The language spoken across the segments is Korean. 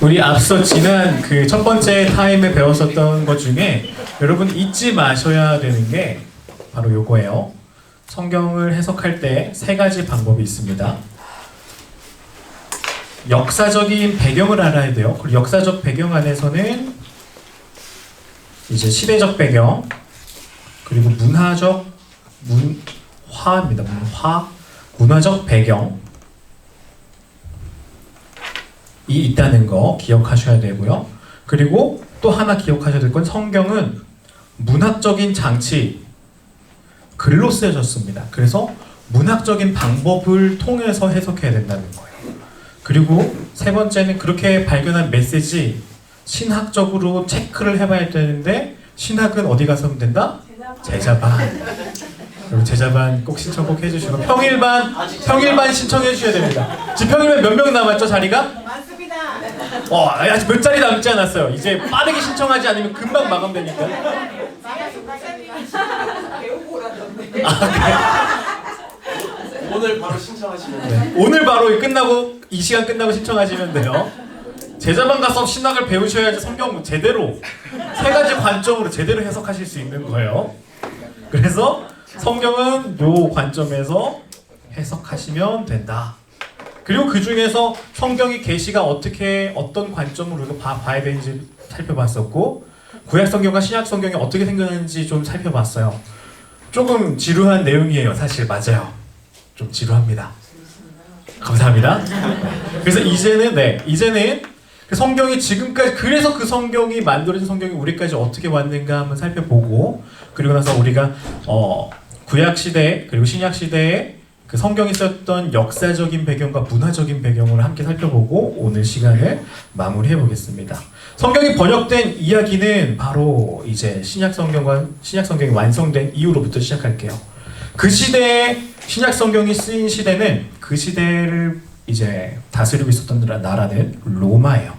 우리 앞서 지난 그 첫 번째 타임에 배웠었던 것 중에 여러분 잊지 마셔야 되는 게 바로 요거예요. 성경을 해석할 때 세 가지 방법이 있습니다. 역사적인 배경을 알아야 돼요. 그리고 역사적 배경 안에서는 이제 시대적 배경, 그리고 문화입니다. 문화적 배경이 있다는 거 기억하셔야 되고요. 그리고 또 하나 기억하셔야 될 건 성경은 문학적인 장치, 글로 쓰여졌습니다. 그래서 문학적인 방법을 통해서 해석해야 된다는 거예요. 그리고 세 번째는 그렇게 발견한 메시지, 신학적으로 체크를 해봐야 되는데 신학은 어디 가서 하면 된다? 제자반. 여러분 제자반 꼭 신청 꼭 해주시고 평일반 신청해 주셔야 됩니다. 지금 평일반 몇 명 남았죠 자리가? 많습니다. 아직 몇 자리 남지 않았어요. 이제 빠르게 신청하지 않으면 금방 마감되니까. 배우고 오라던데. 오늘 바로 신청하시면 네. 오늘 바로 끝나고 이 시간 끝나고 신청하시면 돼요. 제자반 가서 신학을 배우셔야지 성경 제대로 세 가지 관점으로 제대로 해석하실 수 있는 거예요. 그래서 성경은 요 관점에서 해석하시면 된다. 그리고 그 중에서 성경의 계시가 어떤 관점으로 우리가 봐야 되는지 살펴봤었고, 구약 성경과 신약 성경이 어떻게 생겼는지 좀 살펴봤어요. 조금 지루한 내용이에요. 사실 맞아요. 좀 지루합니다. 감사합니다. 그래서 이제는 그 성경이 지금까지, 그래서 그 성경이 만들어진 성경이 우리까지 어떻게 왔는가 한번 살펴보고, 그리고 나서 우리가 구약 시대 그리고 신약 시대에 그 성경이 썼던 역사적인 배경과 문화적인 배경을 함께 살펴보고 오늘 시간을 마무리해 보겠습니다. 성경이 번역된 이야기는 바로 이제 신약 성경이 완성된 이후로부터 시작할게요. 그 시대에 신약 성경이 쓰인 시대는 그 시대를 이제 다스리고 있었던 나라는 로마예요.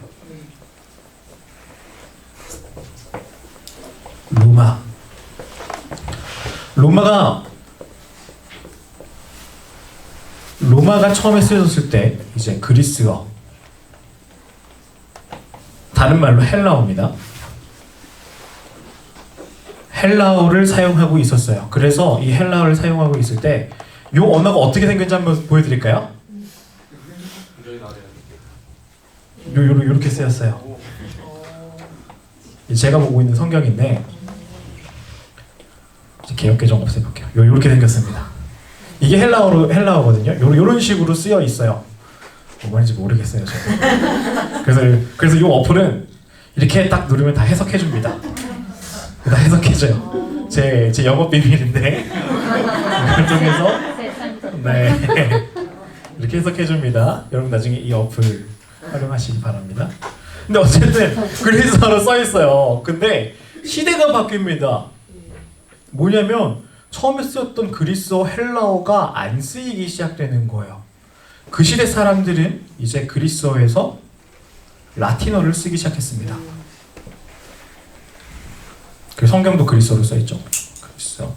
로마가 처음에 쓰여졌을 때 이제 그리스어, 다른 말로 헬라어입니다. 헬라어를 사용하고 있었어요. 그래서 이 헬라어를 사용하고 있을 때 이 언어가 어떻게 생겼는지 한번 보여드릴까요? 요렇게 쓰였어요. 제가 보고 있는 성경인데 개역개정 없애볼게요. 요렇게 생겼습니다. 이게 헬라어거든요. 요런 식으로 쓰여 있어요. 뭐 말인지 모르겠어요, 저도. 그래서 요 어플은 이렇게 딱 누르면 다 해석해 줍니다. 다 해석해줘요. 제 영업 비밀인데 그쪽에서 이렇게 해석해 줍니다. 여러분 나중에 이 어플 활용하시기 바랍니다. 근데 어쨌든 그리스어로 써 있어요. 근데 시대가 바뀝니다. 뭐냐면 처음에 쓰였던 그리스어 헬라어가 안 쓰이기 시작되는 거예요. 그 시대 사람들은 이제 그리스어에서 라틴어를 쓰기 시작했습니다. 그 성경도 그리스어로 써 있죠. 그리스어.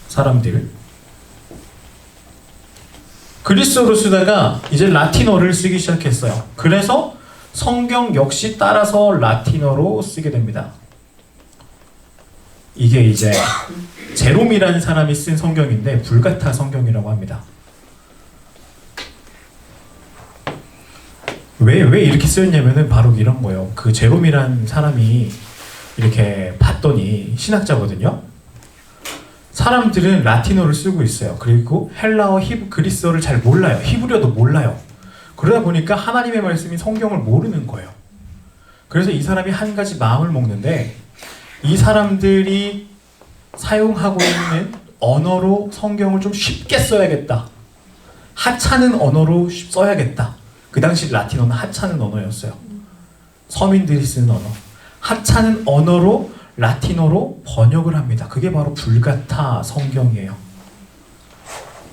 사람들 그리스어로 쓰다가 이제 라틴어를 쓰기 시작했어요. 그래서 성경 역시 따라서 라틴어로 쓰게 됩니다. 이게 이제 제롬이라는 사람이 쓴 성경인데 불가타 성경이라고 합니다. 왜 이렇게 쓰였냐면은 바로 이런 거예요. 그 제롬이라는 사람이 이렇게 봤더니 신학자거든요. 사람들은 라틴어를 쓰고 있어요. 그리고 헬라어, 그리스어를 잘 몰라요. 히브리어도 몰라요. 그러다 보니까 하나님의 말씀인 성경을 모르는 거예요. 그래서 이 사람이 한 가지 마음을 먹는데 이 사람들이 사용하고 있는 언어로 성경을 좀 쉽게 써야겠다. 하찮은 언어로 써야겠다. 그 당시 라틴어는 하찮은 언어였어요. 서민들이 쓰는 언어. 하찮은 언어로 라틴어로 번역을 합니다. 그게 바로 불가타 성경이에요.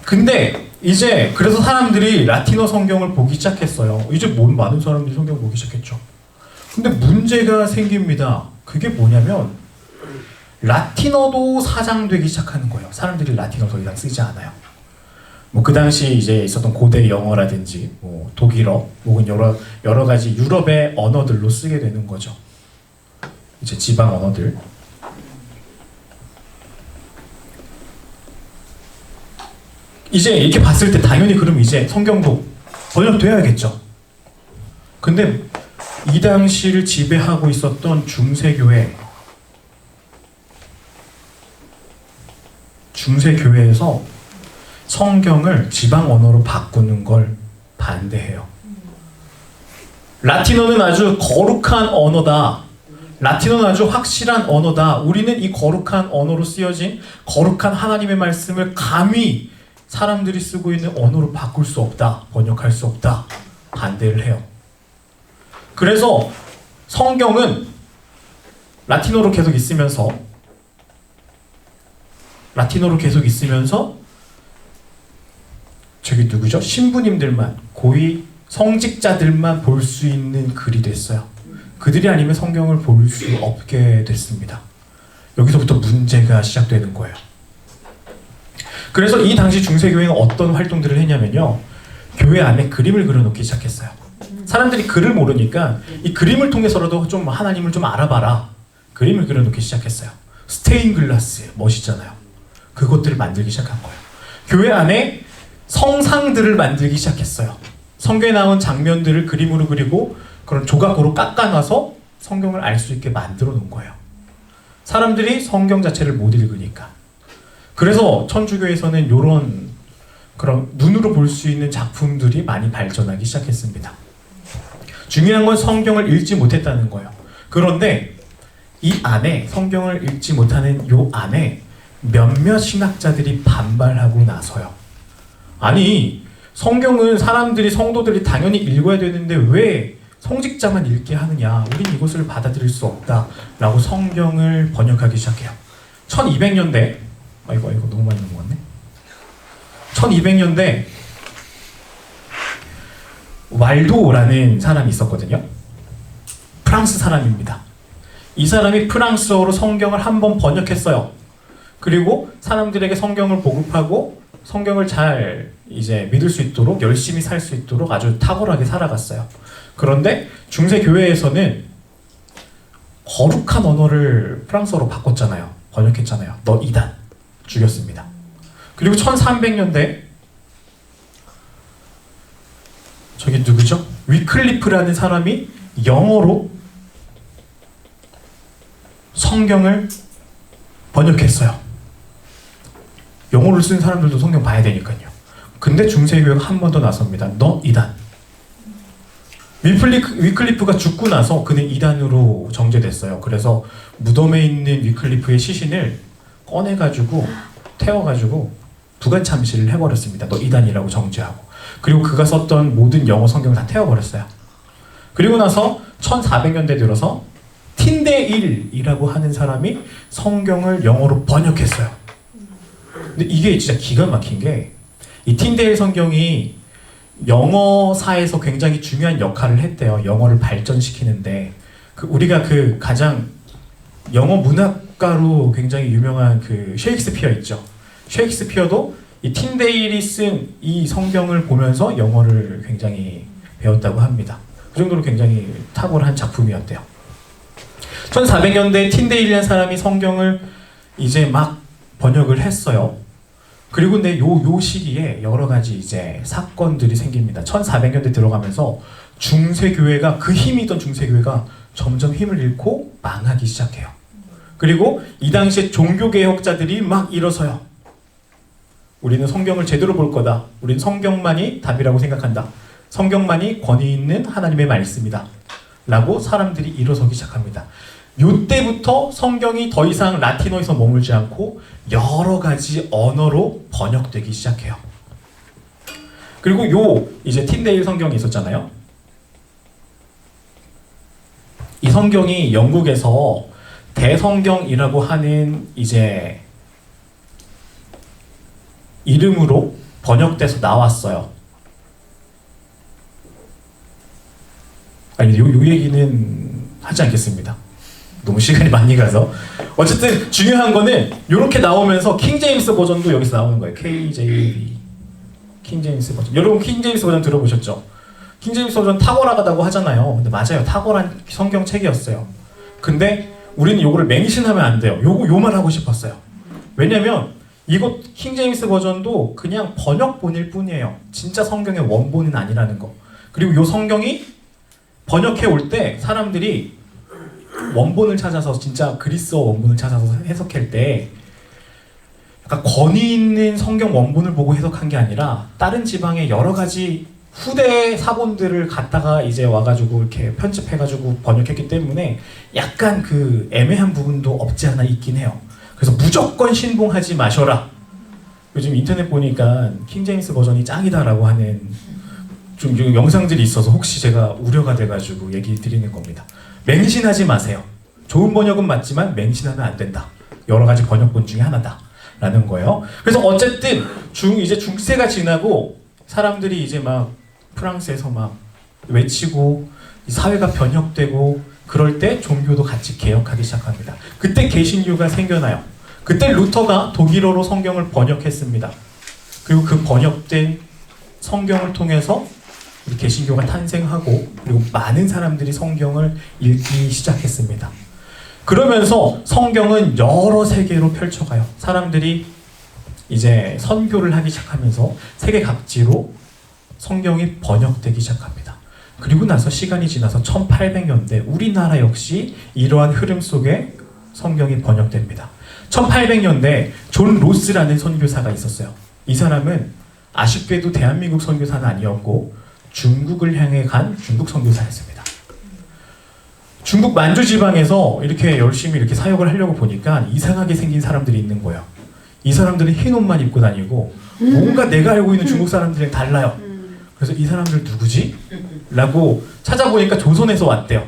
근데 이제 그래서 사람들이 라틴어 성경을 보기 시작했어요. 이제 많은 사람들이 성경 보기 시작했죠. 근데 문제가 생깁니다. 그게 뭐냐면 라틴어도 사장되기 시작하는 거예요. 사람들이 라틴어 더 이상 쓰지 않아요. 뭐 그 당시 이제 있었던 고대 영어라든지 뭐 독일어 혹은 여러 가지 유럽의 언어들로 쓰게 되는 거죠. 이제 지방 언어들. 이제 이렇게 봤을 때 당연히 그럼 이제 성경도 번역돼야겠죠. 근데 이 당시를 지배하고 있었던 중세교회에서 성경을 지방 언어로 바꾸는 걸 반대해요. 라틴어는 아주 거룩한 언어다. 라틴어는 아주 확실한 언어다. 우리는 이 거룩한 언어로 쓰여진 거룩한 하나님의 말씀을 감히 사람들이 쓰고 있는 언어로 바꿀 수 없다. 번역할 수 없다. 반대를 해요. 그래서 성경은 라틴어로 계속 있으면서 저기 누구죠? 신부님들만, 고위 성직자들만 볼 수 있는 글이 됐어요. 그들이 아니면 성경을 볼 수 없게 됐습니다. 여기서부터 문제가 시작되는 거예요. 그래서 이 당시 중세교회는 어떤 활동들을 했냐면요, 교회 안에 그림을 그려놓기 시작했어요. 사람들이 글을 모르니까 이 그림을 통해서라도 좀 하나님을 좀 알아봐라. 그림을 그려놓기 시작했어요. 스테인글라스 멋있잖아요. 그것들을 만들기 시작한 거예요. 교회 안에 성상들을 만들기 시작했어요. 성경에 나온 장면들을 그림으로 그리고 그런 조각으로 깎아놔서 성경을 알 수 있게 만들어 놓은 거예요. 사람들이 성경 자체를 못 읽으니까. 그래서 천주교에서는 이런 그런 눈으로 볼 수 있는 작품들이 많이 발전하기 시작했습니다. 중요한 건 성경을 읽지 못했다는 거예요. 그런데 이 안에 성경을 읽지 못하는 요 안에 몇몇 신학자들이 반발하고 나서요. 아니, 성경은 사람들이 성도들이 당연히 읽어야 되는데 왜 성직자만 읽게 하느냐? 우린 이것을 받아들일 수 없다. 라고 성경을 번역하기 시작해요. 1200년대 이거 너무 많이 넘어갔네. 1200년대 왈도라는 사람이 있었거든요. 프랑스 사람입니다. 이 사람이 프랑스어로 성경을 한번 번역했어요. 그리고 사람들에게 성경을 보급하고 성경을 잘 이제 믿을 수 있도록 열심히 살 수 있도록 아주 탁월하게 살아갔어요. 그런데 중세 교회에서는 거룩한 언어를 프랑스어로 바꿨잖아요. 번역했잖아요. 너 이단 죽였습니다. 그리고 1300년대 저기 누구죠? 위클리프라는 사람이 영어로 성경을 번역했어요. 영어를 쓰는 사람들도 성경 봐야 되니까요. 근데 중세교회가 한 번 더 나섭니다. 너 이단. 위클리프가 죽고 나서 그는 이단으로 정죄됐어요. 그래서 무덤에 있는 위클리프의 시신을 꺼내가지고 태워가지고 부관참시를 해버렸습니다. 너 이단이라고 정죄하고. 그리고 그가 썼던 모든 영어 성경을 다 태워버렸어요. 그리고 나서 1400년대 들어서 틴데일이라고 하는 사람이 성경을 영어로 번역했어요. 근데 이게 진짜 기가 막힌 게 이 틴데일 성경이 영어사에서 굉장히 중요한 역할을 했대요. 영어를 발전시키는데 우리가 가장 영어 문학가로 굉장히 유명한 셰익스피어 있죠. 셰익스피어도 이 틴데일이 쓴 이 성경을 보면서 영어를 굉장히 배웠다고 합니다. 그 정도로 굉장히 탁월한 작품이었대요. 1400년대 틴데일이라는 사람이 성경을 이제 막 번역을 했어요. 그리고 근데 요 시기에 여러 가지 이제 사건들이 생깁니다. 1400년대 들어가면서 중세교회가 그 힘이 있던 중세교회가 점점 힘을 잃고 망하기 시작해요. 그리고 이 당시에 종교개혁자들이 막 일어서요. 우리는 성경을 제대로 볼 거다. 우리는 성경만이 답이라고 생각한다. 성경만이 권위 있는 하나님의 말씀이다. 라고 사람들이 일어서기 시작합니다. 요때부터 성경이 더 이상 라틴어에서 머물지 않고 여러 가지 언어로 번역되기 시작해요. 그리고 이제 틴데일 성경이 있었잖아요. 이 성경이 영국에서 대성경이라고 하는 이제 이름으로 번역돼서 나왔어요. 아니, 요 얘기는 하지 않겠습니다. 너무 시간이 많이 가서. 어쨌든 중요한 거는 이렇게 나오면서 킹제임스 버전도 여기서 나오는 거예요. KJV. 킹제임스 버전. 여러분 킹제임스 버전 들어보셨죠? 킹제임스 버전 탁월하다고 하잖아요. 근데 맞아요. 탁월한 성경책이었어요. 근데 우리는 요거를 맹신하면 안 돼요. 요말 하고 싶었어요. 왜냐면 이거 킹제임스 버전도 그냥 번역본일 뿐이에요. 진짜 성경의 원본은 아니라는 거. 그리고 요 성경이 번역해 올 때 사람들이 원본을 찾아서 진짜 그리스어 원본을 찾아서 해석할 때 약간 권위 있는 성경 원본을 보고 해석한 게 아니라 다른 지방의 여러 가지 후대 사본들을 갖다가 이제 와가지고 이렇게 편집해가지고 번역했기 때문에 약간 그 애매한 부분도 없지 않아 있긴 해요. 그래서 무조건 신봉하지 마셔라. 요즘 인터넷 보니까 킹제임스 버전이 짱이다라고 하는 좀 영상들이 있어서 혹시 제가 우려가 돼가지고 얘기 드리는 겁니다. 맹신하지 마세요. 좋은 번역은 맞지만 맹신하면 안 된다. 여러 가지 번역본 중에 하나다라는 거예요. 그래서 어쨌든 이제 중세가 지나고 사람들이 이제 막 프랑스에서 막 외치고 사회가 변혁되고 그럴 때 종교도 같이 개혁하기 시작합니다. 그때 개신교가 생겨나요. 그때 루터가 독일어로 성경을 번역했습니다. 그리고 그 번역된 성경을 통해서 우리 개신교가 탄생하고 그리고 많은 사람들이 성경을 읽기 시작했습니다. 그러면서 성경은 여러 세계로 펼쳐가요. 사람들이 이제 선교를 하기 시작하면서 세계 각지로 성경이 번역되기 시작합니다. 그리고 나서 시간이 지나서 1800년대 우리나라 역시 이러한 흐름 속에 성경이 번역됩니다. 1800년대 존 로스라는 선교사가 있었어요. 이 사람은 아쉽게도 대한민국 선교사는 아니었고 중국을 향해 간 중국 선교사였습니다. 중국 만주 지방에서 이렇게 열심히 이렇게 사역을 하려고 보니까 이상하게 생긴 사람들이 있는 거예요. 이 사람들은 흰 옷만 입고 다니고 뭔가 내가 알고 있는 중국 사람들이랑 달라요. 그래서 이 사람들 누구지? 라고 찾아보니까 조선에서 왔대요.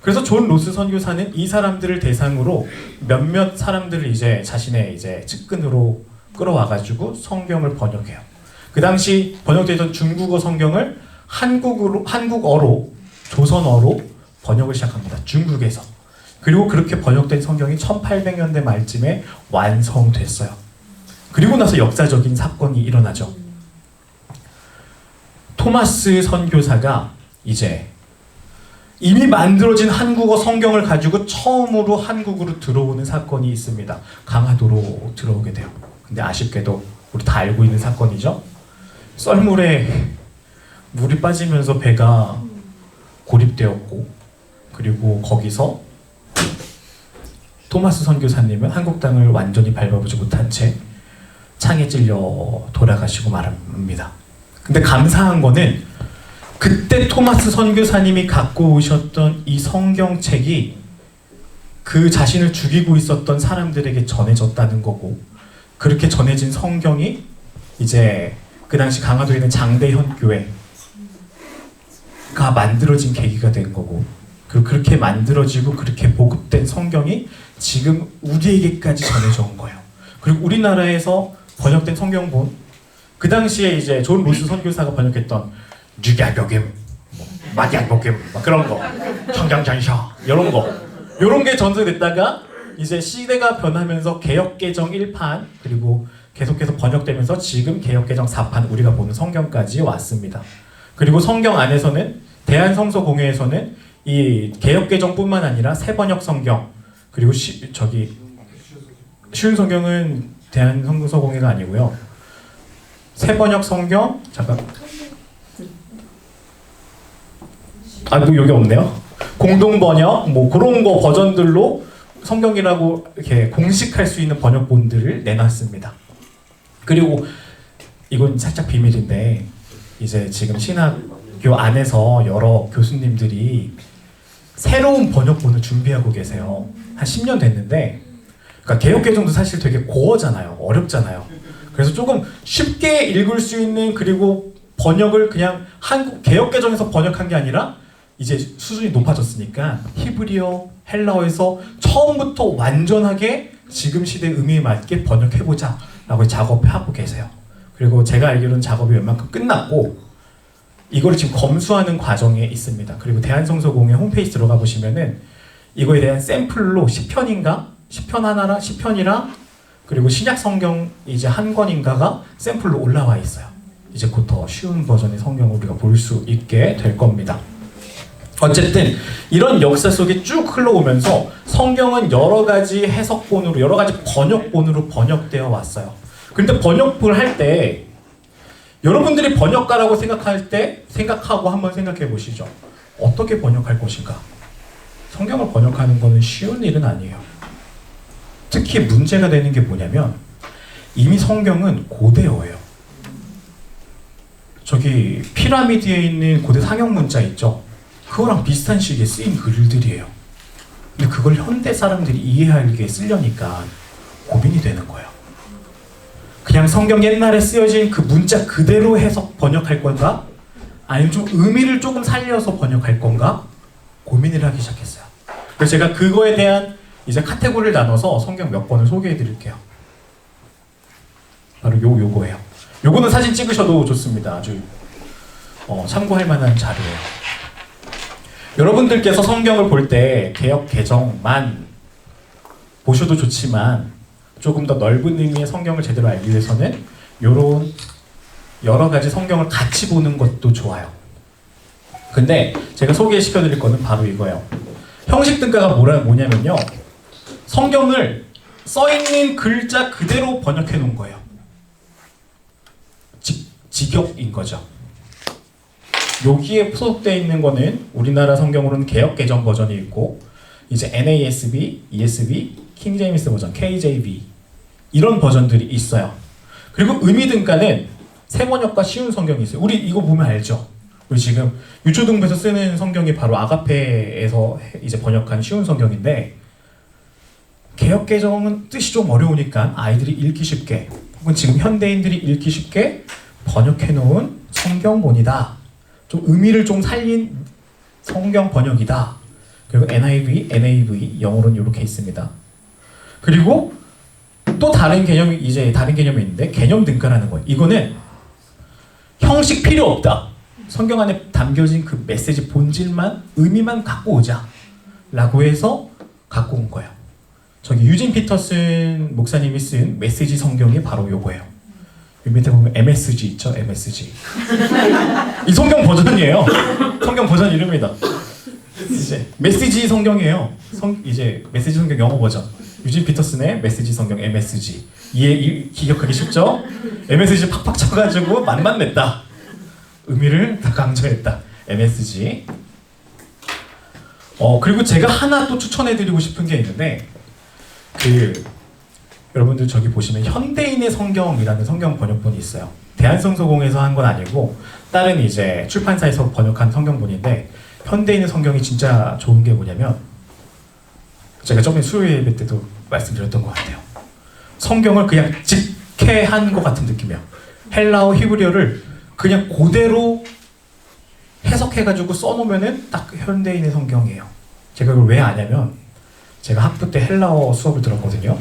그래서 존 로스 선교사는 이 사람들을 대상으로 몇몇 사람들을 이제 자신의 이제 측근으로 끌어와가지고 성경을 번역해요. 그 당시 번역되던 중국어 성경을 한국어로 조선어로 번역을 시작합니다. 중국에서. 그리고 그렇게 번역된 성경이 1800년대 말쯤에 완성됐어요. 그리고 나서 역사적인 사건이 일어나죠. 토마스 선교사가 이제 이미 만들어진 한국어 성경을 가지고 처음으로 한국으로 들어오는 사건이 있습니다. 강화도로 들어오게 돼요. 근데 아쉽게도 우리 다 알고 있는 사건이죠. 썰물에 물이 빠지면서 배가 고립되었고 그리고 거기서 토마스 선교사님은 한국 땅을 완전히 밟아보지 못한 채 창에 찔려 돌아가시고 말합니다. 근데 감사한 거는 그때 토마스 선교사님이 갖고 오셨던 이 성경책이 그 자신을 죽이고 있었던 사람들에게 전해졌다는 거고 그렇게 전해진 성경이 이제 그 당시 강화도에 있는 장대현 교회가 만들어진 계기가 된 거고 그리고 그렇게 만들어지고 그렇게 보급된 성경이 지금 우리에게까지 전해져 온 거예요. 그리고 우리나라에서 번역된 성경본 그 당시에 이제 존 로스 선교사가 번역했던 뉴갸복음, 마디아복음 막 그런 거, 청장장샤 이런 거, 이런 게 전세됐다가 이제 시대가 변하면서 개역개정 1판 그리고 계속해서 번역되면서 지금 개역개정 4판 우리가 보는 성경까지 왔습니다. 그리고 성경 안에서는 대한성서공회에서는 이 개역개정뿐만 아니라 새번역 성경 그리고 쉬운 성경은 대한성서공회가 아니고요. 새번역 성경 잠깐. 뭐 여기 없네요. 공동번역 뭐 그런 거 버전들로 성경이라고 이렇게 공식할 수 있는 번역본들을 내놨습니다. 그리고 이건 살짝 비밀인데 이제 지금 신학교 안에서 여러 교수님들이 새로운 번역본을 준비하고 계세요. 한 10년 됐는데 그러니까 개역개정도 사실 되게 고어잖아요. 어렵잖아요. 그래서 조금 쉽게 읽을 수 있는 그리고 번역을 그냥 한국 개역개정에서 번역한 게 아니라 이제 수준이 높아졌으니까 히브리어, 헬라어에서 처음부터 완전하게 지금 시대의 의미에 맞게 번역해보자 라고 작업하고 계세요. 그리고 제가 알기로는 작업이 웬만큼 끝났고 이거를 지금 검수하는 과정에 있습니다. 그리고 대한성서공회 홈페이지 들어가 보시면은 이거에 대한 샘플로 10편인가? 10편 하나랑 10편이랑 그리고 신약성경 이제 한 권인가가 샘플로 올라와 있어요. 이제 곧 더 쉬운 버전의 성경을 우리가 볼 수 있게 될 겁니다. 어쨌든 이런 역사 속에 쭉 흘러오면서 성경은 여러 가지 해석본으로, 여러 가지 번역본으로 번역되어 왔어요. 근데 번역을 할 때 여러분들이 번역가라고 생각할 때 생각하고 한번 생각해 보시죠. 어떻게 번역할 것인가? 성경을 번역하는 것은 쉬운 일은 아니에요. 특히 문제가 되는 게 뭐냐면 이미 성경은 고대어예요. 저기 피라미드에 있는 고대 상형 문자 있죠? 그거랑 비슷한 시기에 쓰인 글들이에요. 근데 그걸 현대 사람들이 이해하기에 쓰려니까 고민이 되는 거예요. 그냥 성경 옛날에 쓰여진 그 문자 그대로 해석 번역할 건가? 아니면 좀 의미를 조금 살려서 번역할 건가? 고민을 하기 시작했어요. 그래서 제가 그거에 대한 이제 카테고리를 나눠서 성경 몇 권을 소개해 드릴게요. 바로 요거예요. 요거는 사진 찍으셔도 좋습니다. 아주 참고할 만한 자료예요. 여러분들께서 성경을 볼 때 개역 개정만 보셔도 좋지만 조금 더 넓은 의미의 성경을 제대로 알기 위해서는 이런 여러 가지 성경을 같이 보는 것도 좋아요. 근데 제가 소개시켜 드릴 거는 바로 이거예요. 형식 등가가 뭐냐면요. 성경을 써있는 글자 그대로 번역해 놓은 거예요. 직역인 거죠. 여기에 소속되어 있는 거는 우리나라 성경으로는 개역 개정 버전이 있고 이제 NASB, ESV, 킹 제임스 버전, KJV 이런 버전들이 있어요. 그리고 의미 등가는 세번역과 쉬운 성경이 있어요. 우리 이거 보면 알죠? 우리 지금 유초등부에서 쓰는 성경이 바로 아가페에서 이제 번역한 쉬운 성경인데 개역 개정은 뜻이 좀 어려우니까 아이들이 읽기 쉽게 혹은 지금 현대인들이 읽기 쉽게 번역해 놓은 성경본이다. 좀 의미를 좀 살린 성경 번역이다. 그리고 NIV, NAV 영어로는 이렇게 있습니다. 그리고 또 다른 개념이 있는데 개념 등가라는 거예요. 이거는 형식 필요 없다. 성경 안에 담겨진 그 메시지 본질만 의미만 갖고 오자 라고 해서 갖고 온 거예요. 저기 유진 피터슨 목사님이 쓴 메시지 성경이 바로 요거예요. 이 밑에 보면 MSG 있죠? MSG. 이 성경 버전이에요. 성경 버전 이름이다. 이제 메시지 성경이에요. 이제 메시지 성경 영어 버전. 유진 피터슨의 메시지 성경 MSG. 기억하기 쉽죠? MSG 팍팍 쳐가지고 맛만 냈다. 의미를 다 강조했다. MSG. 그리고 제가 하나 또 추천해드리고 싶은 게 있는데 여러분들 저기 보시면 현대인의 성경이라는 성경 번역본이 있어요. 대한성서공에서 한 건 아니고 다른 이제 출판사에서 번역한 성경본인데 현대인의 성경이 진짜 좋은 게 뭐냐면 제가 저번에 수요일 예배 때도 말씀드렸던 것 같아요. 성경을 그냥 직해한 것 같은 느낌이에요. 헬라어, 히브리어를 그냥 그대로 해석해가지고 써놓으면은 딱 현대인의 성경이에요. 제가 그걸 왜 아냐면 제가 학부 때 헬라어 수업을 들었거든요.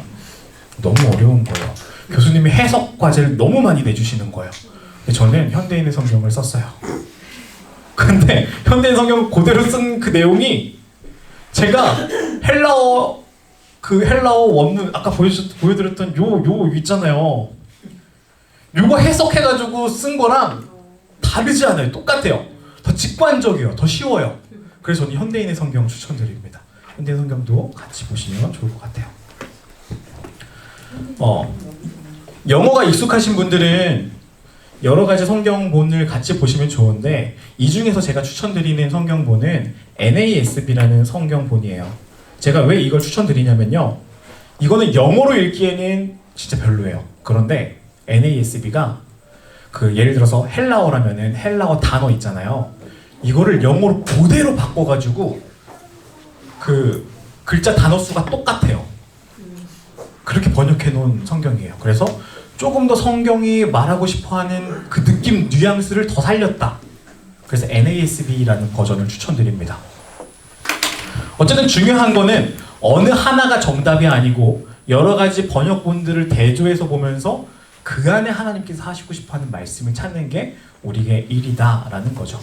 너무 어려운 거예요. 교수님이 해석 과제를 너무 많이 내주시는 거예요. 근데 저는 현대인의 성경을 썼어요. 근데 현대인 성경을 그대로 쓴 그 내용이 제가 헬라어 원문 아까 보여드렸던 요 있잖아요. 요거 해석해가지고 쓴 거랑 다르지 않아요. 똑같아요. 더 직관적이에요. 더 쉬워요. 그래서 저는 현대인의 성경 추천드립니다. 현대인 성경도 같이 보시면 좋을 것 같아요. 영어가 익숙하신 분들은 여러 가지 성경본을 같이 보시면 좋은데 이 중에서 제가 추천드리는 성경본은 NASB라는 성경본이에요. 제가 왜 이걸 추천드리냐면요. 이거는 영어로 읽기에는 진짜 별로예요. 그런데 NASB가 예를 들어서 헬라어라면은 헬라어 단어 있잖아요. 이거를 영어로 그대로 바꿔가지고 글자 단어 수가 똑같아요. 그렇게 번역해 놓은 성경이에요. 그래서 조금 더 성경이 말하고 싶어하는 그 느낌, 뉘앙스를 더 살렸다. 그래서 NASB라는 버전을 추천드립니다. 어쨌든 중요한 거는 어느 하나가 정답이 아니고 여러 가지 번역본들을 대조해서 보면서 그 안에 하나님께서 하시고 싶어하는 말씀을 찾는 게 우리의 일이다라는 거죠.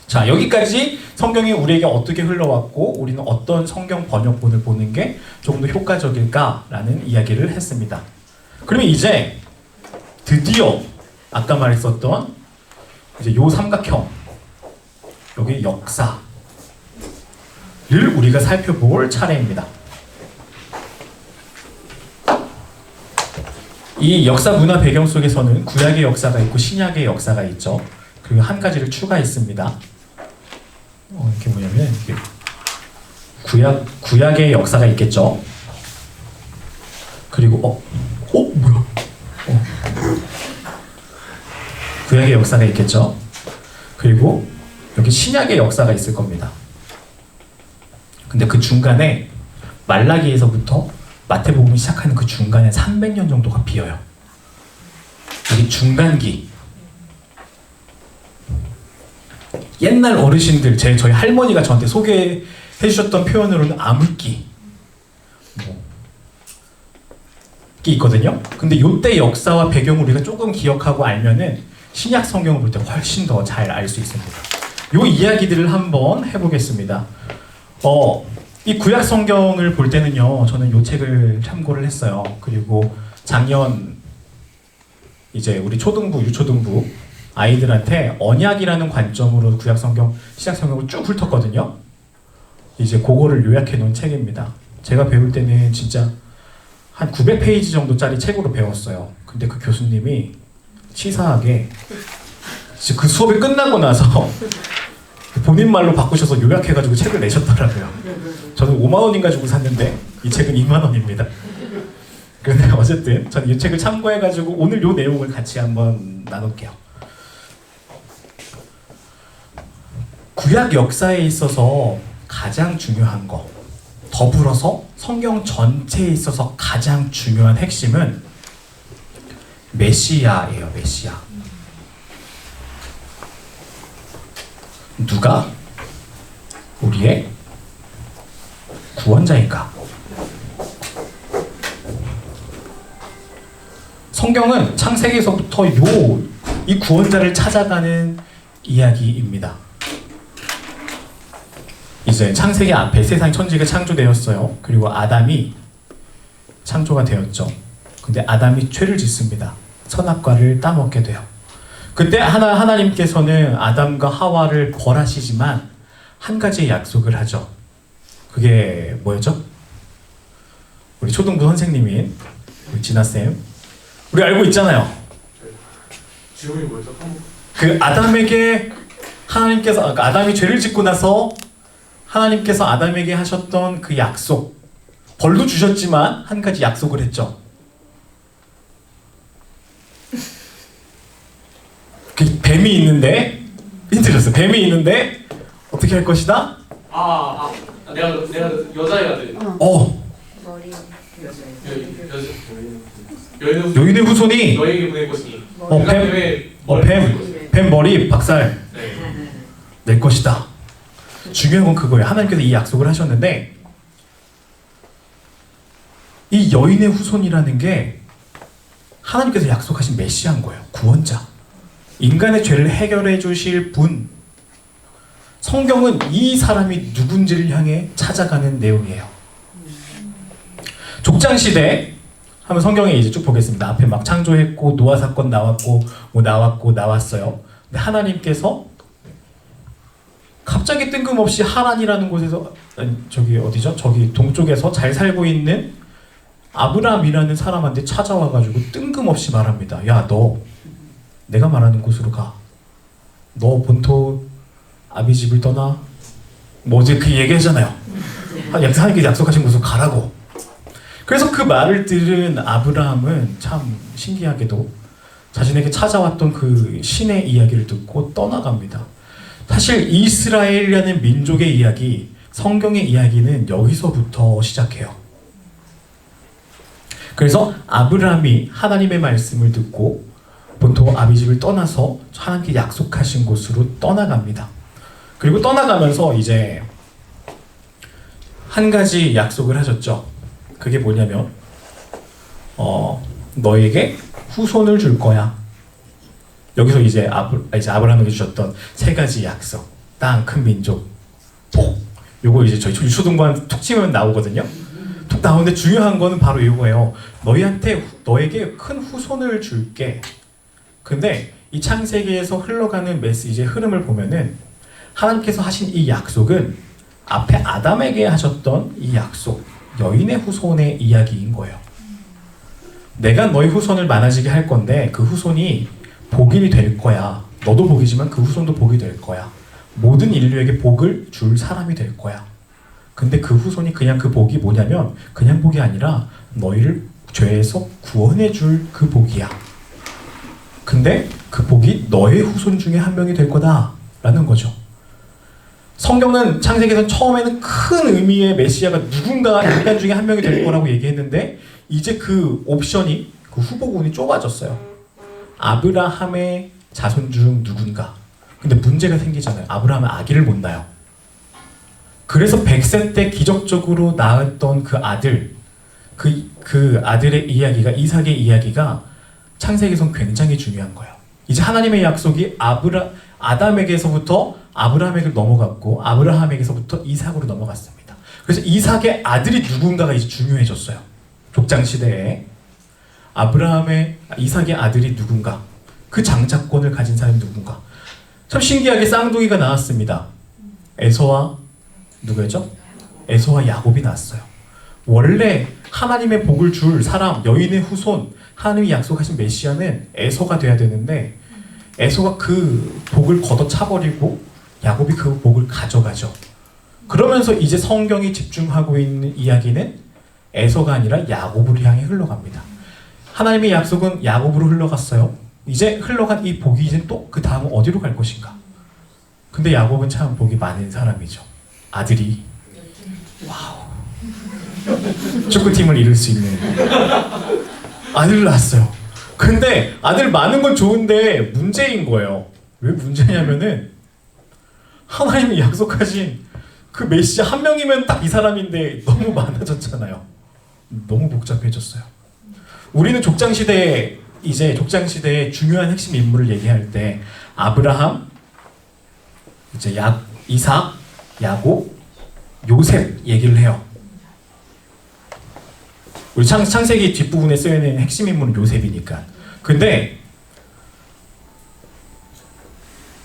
자, 여기까지 성경이 우리에게 어떻게 흘러왔고 우리는 어떤 성경 번역본을 보는 게 조금 더 효과적일까라는 이야기를 했습니다. 그러면 이제 드디어 아까 말했었던 이제 요 삼각형 여기 역사를 우리가 살펴볼 차례입니다. 이 역사 문화 배경 속에서는 구약의 역사가 있고 신약의 역사가 있죠. 그리고 한 가지를 추가했습니다. 이게 뭐냐면 이게 구약의 역사가 있겠죠. 그리고 뭐야? 구약의 역사가 있겠죠. 그리고 여기 신약의 역사가 있을 겁니다. 근데 그 중간에 말라기에서부터 마태복음이 시작하는 그 중간에 300년 정도가 비어요. 여기 중간기. 옛날 어르신들, 저희 할머니가 저한테 소개해 주셨던 표현으로는 암흑기 기 있거든요. 근데 요때 역사와 배경을 우리가 조금 기억하고 알면은 신약 성경을 볼 때 훨씬 더 잘 알 수 있습니다. 요 이야기들을 한번 해보겠습니다. 이 구약 성경을 볼 때는요, 저는 요 책을 참고를 했어요. 그리고 작년 이제 우리 초등부, 유초등부 아이들한테 언약이라는 관점으로 구약 성경, 신약 성경을 쭉 훑었거든요. 이제 그거를 요약해 놓은 책입니다. 제가 배울 때는 진짜 한 900페이지 정도짜리 책으로 배웠어요. 근데 그 교수님이 치사하게 그 수업이 끝나고 나서 본인 말로 바꾸셔서 요약해가지고 책을 내셨더라고요. 저는 5만 원인가 주고 샀는데 이 책은 2만 원입니다. 근데 어쨌든 저는 이 책을 참고해가지고 오늘 요 내용을 같이 한번 나눌게요. 구약 역사에 있어서 가장 중요한 거, 더불어서 성경 전체에 있어서 가장 중요한 핵심은 메시아예요. 메시아. 누가 우리의 구원자인가? 성경은 창세기에서부터 이 구원자를 찾아가는 이야기입니다. 이제 창세기 앞에 세상 천지가 창조되었어요. 그리고 아담이 창조가 되었죠. 근데 아담이 죄를 짓습니다. 선악과를 따먹게 돼요. 그때 하나님께서는 아담과 하와를 벌하시지만 한 가지 약속을 하죠. 그게 뭐였죠? 우리 초등부 선생님인 우리 진아쌤, 우리 알고 있잖아요. 질문이 뭐였죠? 그 아담에게 하나님께서 아담이 죄를 짓고 나서 하나님께서 아담에게 하셨던 그 약속, 벌도 주셨지만 한 가지 약속을 했죠. 그 뱀이 있는데, 힌트 줬어요. 뱀이 있는데 어떻게 할 것이다? 내가 여자애가 돼. 머리 여인의 후손이 너에게 보낼 것이니. 뱀 머리 박살 네. 낼 것이다. 중요한 건 그거예요. 하나님께서 이 약속을 하셨는데 이 여인의 후손이라는 게 하나님께서 약속하신 메시아인 거예요. 구원자. 인간의 죄를 해결해 주실 분. 성경은 이 사람이 누군지를 향해 찾아가는 내용이에요. 족장시대 하면 성경에 이제 쭉 보겠습니다. 앞에 막 창조했고 노아 사건 나왔고 뭐 나왔어요. 근데 하나님께서 갑자기 뜬금없이 하란이라는 곳에서 저기 어디죠? 저기 동쪽에서 잘 살고 있는 아브라함이라는 사람한테 찾아와가지고 뜬금없이 말합니다. 야, 너 내가 말하는 곳으로 가. 너 본토 아비 집을 떠나. 뭐 어제 그 얘기하잖아요. 하나님께서 약속하신 곳으로 가라고. 그래서 그 말을 들은 아브라함은 참 신기하게도 자신에게 찾아왔던 그 신의 이야기를 듣고 떠나갑니다. 사실 이스라엘이라는 민족의 이야기, 성경의 이야기는 여기서부터 시작해요. 그래서 아브라함이 하나님의 말씀을 듣고 본토 아비집을 떠나서 하나님께 약속하신 곳으로 떠나갑니다. 그리고 떠나가면서 이제 한 가지 약속을 하셨죠. 그게 뭐냐면 너에게 후손을 줄 거야. 여기서 이제 아브라함에게 주셨던 세 가지 약속, 땅, 큰 민족, 복. 요거 이제 저희 유초등반 툭 치면 나오거든요. 툭 나오는데 중요한 거는 바로 이거예요. 너에게 큰 후손을 줄게. 근데 이 창세기에서 흘러가는 메시지의 흐름을 보면은 하나님께서 하신 이 약속은 앞에 아담에게 하셨던 이 약속, 여인의 후손의 이야기인 거예요. 내가 너희 후손을 많아지게 할 건데 그 후손이 복이 될 거야. 너도 복이지만 그 후손도 복이 될 거야. 모든 인류에게 복을 줄 사람이 될 거야. 근데 그 후손이 그냥 그 복이 뭐냐면 그냥 복이 아니라 너희를 죄에서 구원해 줄 그 복이야. 근데 그 복이 너의 후손 중에 한 명이 될 거다라는 거죠. 성경은 창세기에서 처음에는 큰 의미의 메시아가 누군가 인간 중에 한 명이 될 거라고 얘기했는데 이제 그 옵션이 그 후보군이 좁아졌어요. 아브라함의 자손 중 누군가. 근데 문제가 생기잖아요. 아브라함은 아기를 못 낳아요. 그래서 100세 때 기적적으로 낳았던 그 아들, 그 아들의 이야기가, 이삭의 이야기가 창세기에서는 굉장히 중요한 거예요. 이제 하나님의 약속이 아담에게서부터 아브라함에게 넘어갔고 아브라함에게서부터 이삭으로 넘어갔습니다. 그래서 이삭의 아들이 누군가가 이제 중요해졌어요. 족장 시대에 이삭의 아들이 누군가, 그 장자권을 가진 사람이 누군가. 참 신기하게 쌍둥이가 나왔습니다. 에서와 누구였죠? 에서와 야곱이 나왔어요. 원래 하나님의 복을 줄 사람, 여인의 후손, 하나님이 약속하신 메시아는 에서가 돼야 되는데 에서가 그 복을 걷어차버리고 야곱이 그 복을 가져가죠. 그러면서 이제 성경이 집중하고 있는 이야기는 에서가 아니라 야곱을 향해 흘러갑니다. 하나님의 약속은 야곱으로 흘러갔어요. 이제 흘러간 이 복이 이제 또 그 다음은 어디로 갈 것인가? 근데 야곱은 참 복이 많은 사람이죠. 아들이 축구팀을 이룰 수 있는 아들을 낳았어요. 근데 아들 많은 건 좋은데 문제인 거예요. 왜 문제냐면은 하나님이 약속하신 그 메시아 한 명이면 딱 이 사람인데 너무 많아졌잖아요. 너무 복잡해졌어요. 우리는 족장시대에 중요한 핵심 인물을 얘기할 때 아브라함, 이제 이삭, 야곱, 요셉 얘기를 해요. 우리 창세기 뒷부분에 쓰여있는 핵심 인물은 요셉이니까. 근데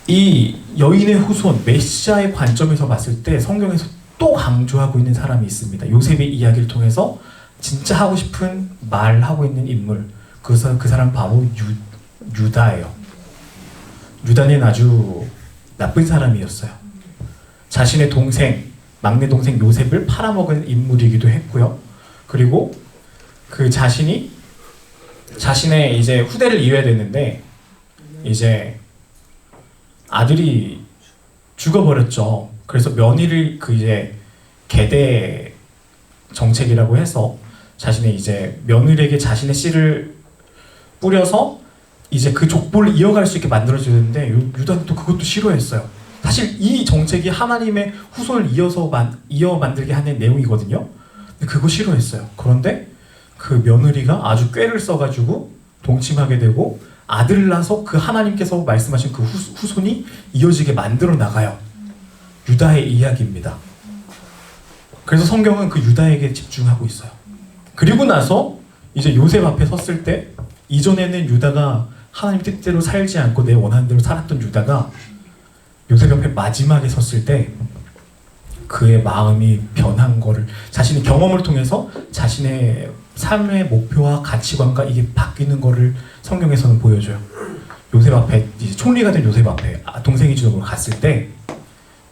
이 여인의 후손, 메시아의 관점에서 봤을 때 성경에서 또 강조하고 있는 사람이 있습니다. 요셉의 이야기를 통해서 진짜 하고 싶은 말 하고 있는 인물. 그 사람 바로 유다예요. 유다는 아주 나쁜 사람이었어요. 자신의 막내 동생 요셉을 팔아먹은 인물이기도 했고요. 그리고 그 자신의 이제 후대를 이어야 되는데 이제 아들이 죽어버렸죠. 그래서 면위를 이제 계대 정책이라고 해서 자신의 이제 며느리에게 자신의 씨를 뿌려서 이제 그 족보를 이어갈 수 있게 만들어주는데 유다는 또 그것도 싫어했어요. 사실 이 정책이 하나님의 후손을 이어 만들게 하는 내용이거든요. 근데 그거 싫어했어요. 그런데 그 며느리가 아주 꾀를 써가지고 동침하게 되고 아들을 낳아서 그 하나님께서 말씀하신 그 후손이 이어지게 만들어 나가요. 유다의 이야기입니다. 그래서 성경은 그 유다에게 집중하고 있어요. 그리고 나서 이제 요셉 앞에 섰을 때 이전에는 유다가 하나님 뜻대로 살지 않고 내 원하는 대로 살았던 유다가 요셉 앞에 마지막에 섰을 때 그의 마음이 변한 거를 자신의 경험을 통해서 자신의 삶의 목표와 가치관과 이게 바뀌는 거를 성경에서는 보여줘요. 요셉 앞에 이제 총리가 된 요셉 앞에 동생이지도 갔을 때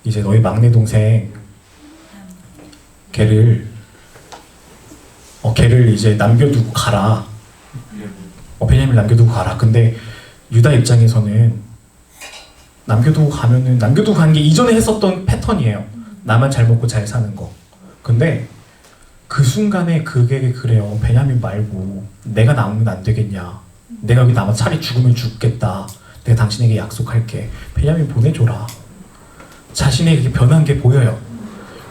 이제 너희 막내 동생 걔를 이제 남겨두고 가라. 베냐민을 남겨두고 가라. 근데 유다 입장에서는 남겨두고 가는 게 이전에 했었던 패턴이에요. 나만 잘 먹고 잘 사는 거. 근데 그 순간에 그게 그래요. 베냐민 말고 내가 나오면 안 되겠냐. 내가 여기 남아 차라리 죽으면 죽겠다. 내가 당신에게 약속할게. 베냐민 보내줘라. 자신에게 변한 게 보여요.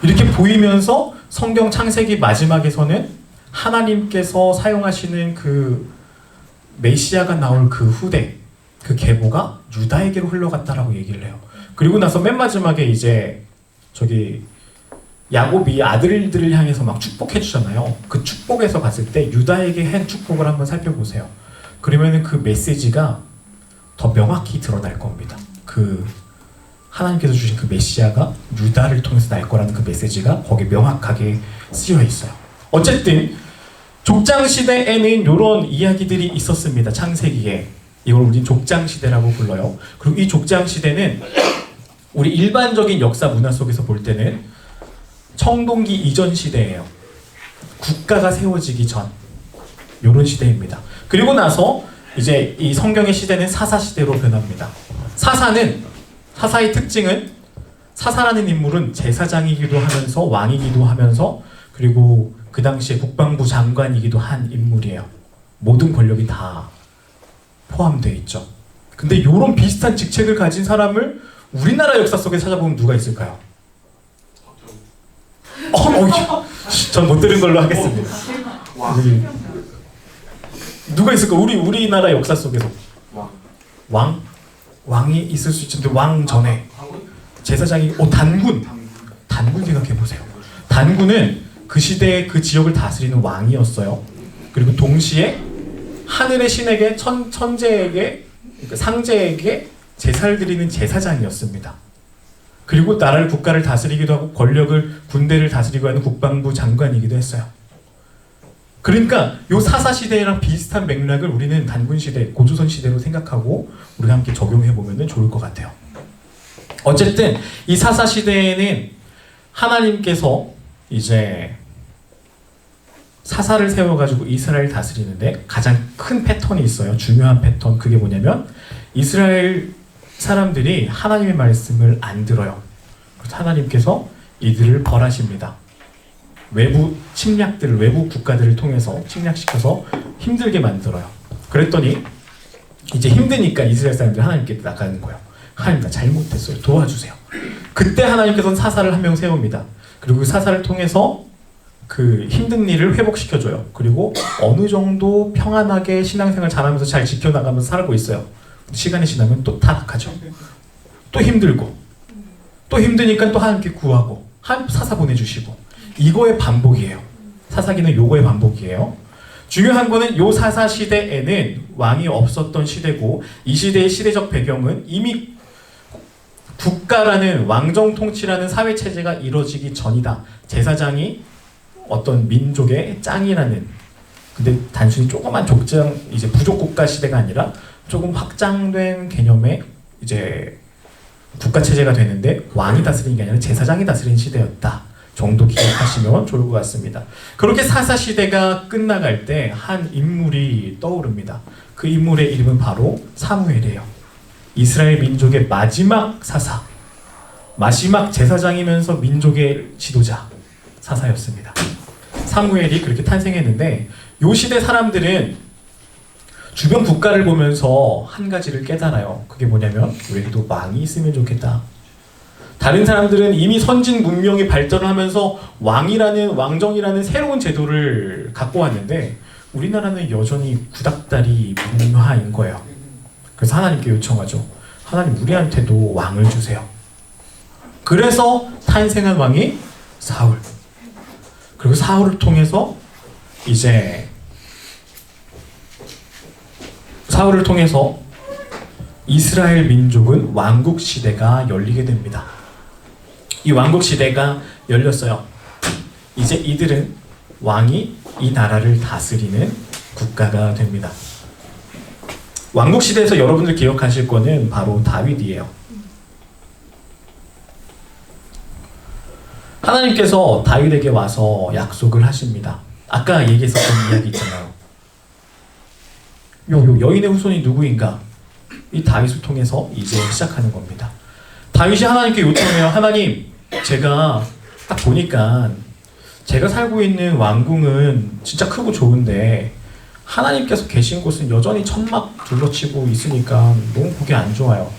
이렇게 보이면서 성경 창세기 마지막에서는 하나님께서 사용하시는 그 메시아가 나올 그 후대, 그 계보가 유다에게로 흘러갔다라고 얘기를 해요. 그리고 나서 맨 마지막에 이제 야곱이 아들들을 향해서 막 축복해 주잖아요. 그 축복에서 봤을 때 유다에게 한 축복을 한번 살펴보세요. 그러면은 그 메시지가 더 명확히 드러날 겁니다. 그 하나님께서 주신 그 메시아가 유다를 통해서 날 거라는 그 메시지가 거기에 명확하게 쓰여 있어요. 어쨌든 족장 시대에는 이런 이야기들이 있었습니다. 창세기에. 이걸 우린 족장 시대라고 불러요. 그리고 이 족장 시대는 우리 일반적인 역사 문화 속에서 볼 때는 청동기 이전 시대예요. 국가가 세워지기 전 이런 시대입니다. 그리고 나서 이제 이 성경의 시대는 사사 시대로 변합니다. 사사의 특징은 사사라는 인물은 제사장이기도 하면서 왕이기도 하면서 그리고 그 당시에 국방부 장관이기도 한 인물이에요. 모든 권력이 다 포함되어 있죠. 근데 이런 비슷한 직책을 가진 사람을 우리나라 역사 속에 찾아보면 누가 있을까요? 전 못 들은 걸로 하겠습니다. 누가 있을까? 우리나라 역사 속에서 왕이 있을 수 있는데 왕 전에 제사장이 단군 생각해 보세요. 단군은 그 시대의 그 지역을 다스리는 왕이었어요. 그리고 동시에 하늘의 신에게 천재에게 상제에게 제사를 드리는 제사장이었습니다. 그리고 나라를 국가를 다스리기도 하고 권력을 군대를 다스리고 하는 국방부 장관이기도 했어요. 그러니까 요 사사 시대랑 비슷한 맥락을 우리는 단군 시대, 고조선 시대로 생각하고 우리가 함께 적용해 보면 좋을 것 같아요. 어쨌든 이 사사 시대에는 하나님께서 이제 사사를 세워가지고 이스라엘 다스리는데 가장 큰 패턴이 있어요. 중요한 패턴. 그게 뭐냐면 이스라엘 사람들이 하나님의 말씀을 안 들어요. 그래서 하나님께서 이들을 벌하십니다. 외부 침략들을, 외부 국가들을 통해서 침략시켜서 힘들게 만들어요. 그랬더니 이제 힘드니까 이스라엘 사람들이 하나님께 나가는 거예요. 하나님 나 잘못했어요. 도와주세요. 그때 하나님께서는 사사를 한 명 세웁니다. 그리고 그 사사를 통해서 그 힘든 일을 회복시켜줘요. 그리고 어느 정도 평안하게 신앙생활 잘하면서 잘 지켜나가면서 살고 있어요. 시간이 지나면 또 타락하죠. 또 힘들고 또 힘드니까 또 하나님께 구하고 사사 보내주시고 이거의 반복이에요. 사사기는 요거의 반복이에요. 중요한 거는 요 사사 시대에는 왕이 없었던 시대고 이 시대의 시대적 배경은 이미 국가라는 왕정 통치라는 사회 체제가 이루어지기 전이다. 제사장이 어떤 민족의 짱이라는, 근데 단순히 조그만 족장 이제 부족 국가 시대가 아니라 조금 확장된 개념의 이제 국가 체제가 되는데 왕이 다스리는 게 아니라 제사장이 다스리는 시대였다 정도 기억하시면 좋을 것 같습니다. 그렇게 사사 시대가 끝나갈 때 한 인물이 떠오릅니다. 그 인물의 이름은 바로 사무엘이에요. 이스라엘 민족의 마지막 사사, 마지막 제사장이면서 민족의 지도자 사사였습니다. 사무엘이 그렇게 탄생했는데 요 시대 사람들은 주변 국가를 보면서 한 가지를 깨달아요. 그게 뭐냐면 우리도 왕이 있으면 좋겠다. 다른 사람들은 이미 선진 문명이 발전을 하면서 왕정이라는 새로운 제도를 갖고 왔는데 우리나라는 여전히 구닥다리 문화인 거예요. 그래서 하나님께 요청하죠. 하나님 우리한테도 왕을 주세요. 그래서 탄생한 왕이 사울. 그리고 사울을 통해서 이제 사울을 통해서 이스라엘 민족은 왕국 시대가 열리게 됩니다. 이 왕국 시대가 열렸어요. 이제 이들은 왕이 이 나라를 다스리는 국가가 됩니다. 왕국 시대에서 여러분들 기억하실 거는 바로 다윗이에요. 하나님께서 다윗에게 와서 약속을 하십니다. 아까 얘기했었던 이야기 있잖아요. 요 여인의 후손이 누구인가? 이 다윗을 통해서 이제 시작하는 겁니다. 다윗이 하나님께 요청해요. 하나님, 제가 딱 보니까 제가 살고 있는 왕궁은 진짜 크고 좋은데 하나님께서 계신 곳은 여전히 천막 둘러치고 있으니까 너무 보기 안 좋아요.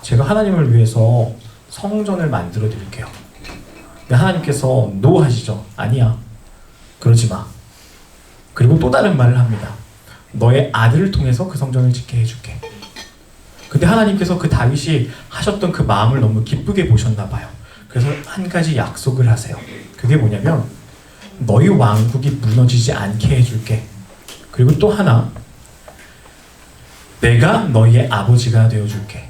제가 하나님을 위해서 성전을 만들어 드릴게요. 근데 하나님께서 노 하시죠. 아니야, 그러지 마. 그리고 또 다른 말을 합니다. 너의 아들을 통해서 그 성전을 짓게 해줄게. 근데 하나님께서 그 다윗이 하셨던 그 마음을 너무 기쁘게 보셨나 봐요. 그래서 한 가지 약속을 하세요. 그게 뭐냐면 너희 왕국이 무너지지 않게 해줄게. 그리고 또 하나, 내가 너희의 아버지가 되어줄게.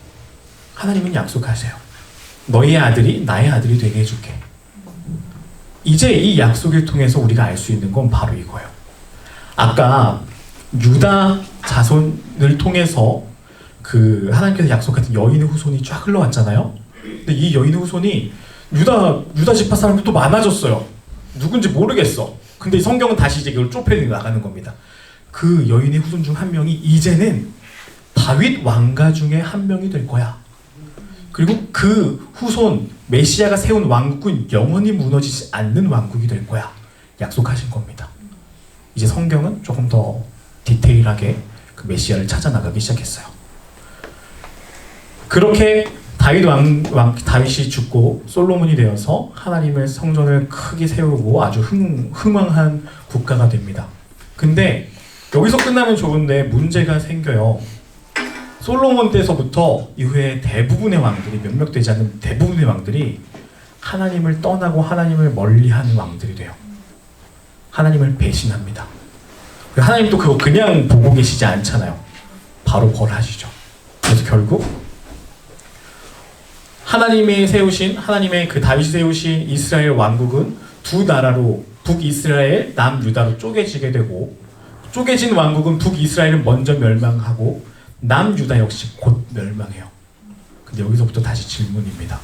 하나님은 약속하세요. 너희의 아들이 나의 아들이 되게 해줄게. 이제 이 약속을 통해서 우리가 알 수 있는 건 바로 이거예요. 아까 유다 자손을 통해서 그 하나님께서 약속했던 여인의 후손이 쫙 흘러왔잖아요. 근데 이 여인의 후손이 유다 지파 사람들도 많아졌어요. 누군지 모르겠어. 근데 성경은 다시 이제 이걸 좁혀 나가는 겁니다. 그 여인의 후손 중 한 명이 이제는 다윗 왕가 중에 한 명이 될 거야. 그리고 그 후손 메시아가 세운 왕국은 영원히 무너지지 않는 왕국이 될 거야. 약속하신 겁니다. 이제 성경은 조금 더 디테일하게 그 메시아를 찾아 나가기 시작했어요. 그렇게 다윗이 죽고 솔로몬이 되어서 하나님의 성전을 크게 세우고 아주 흥왕한 국가가 됩니다. 근데 여기서 끝나면 좋은데 문제가 생겨요. 솔로몬 때서부터 이후에 대부분의 왕들이, 몇몇 되지 않는 대부분의 왕들이 하나님을 떠나고 하나님을 멀리하는 왕들이 돼요. 하나님을 배신합니다. 하나님도 그거 그냥 보고 계시지 않잖아요. 바로 벌하시죠. 그래서 결국 하나님의 그 다윗이 세우신 이스라엘 왕국은 두 나라로 북이스라엘, 남유다로 쪼개지게 되고, 쪼개진 왕국은 북이스라엘은 먼저 멸망하고 남유다 역시 곧 멸망해요. 근데 여기서부터 다시 질문입니다.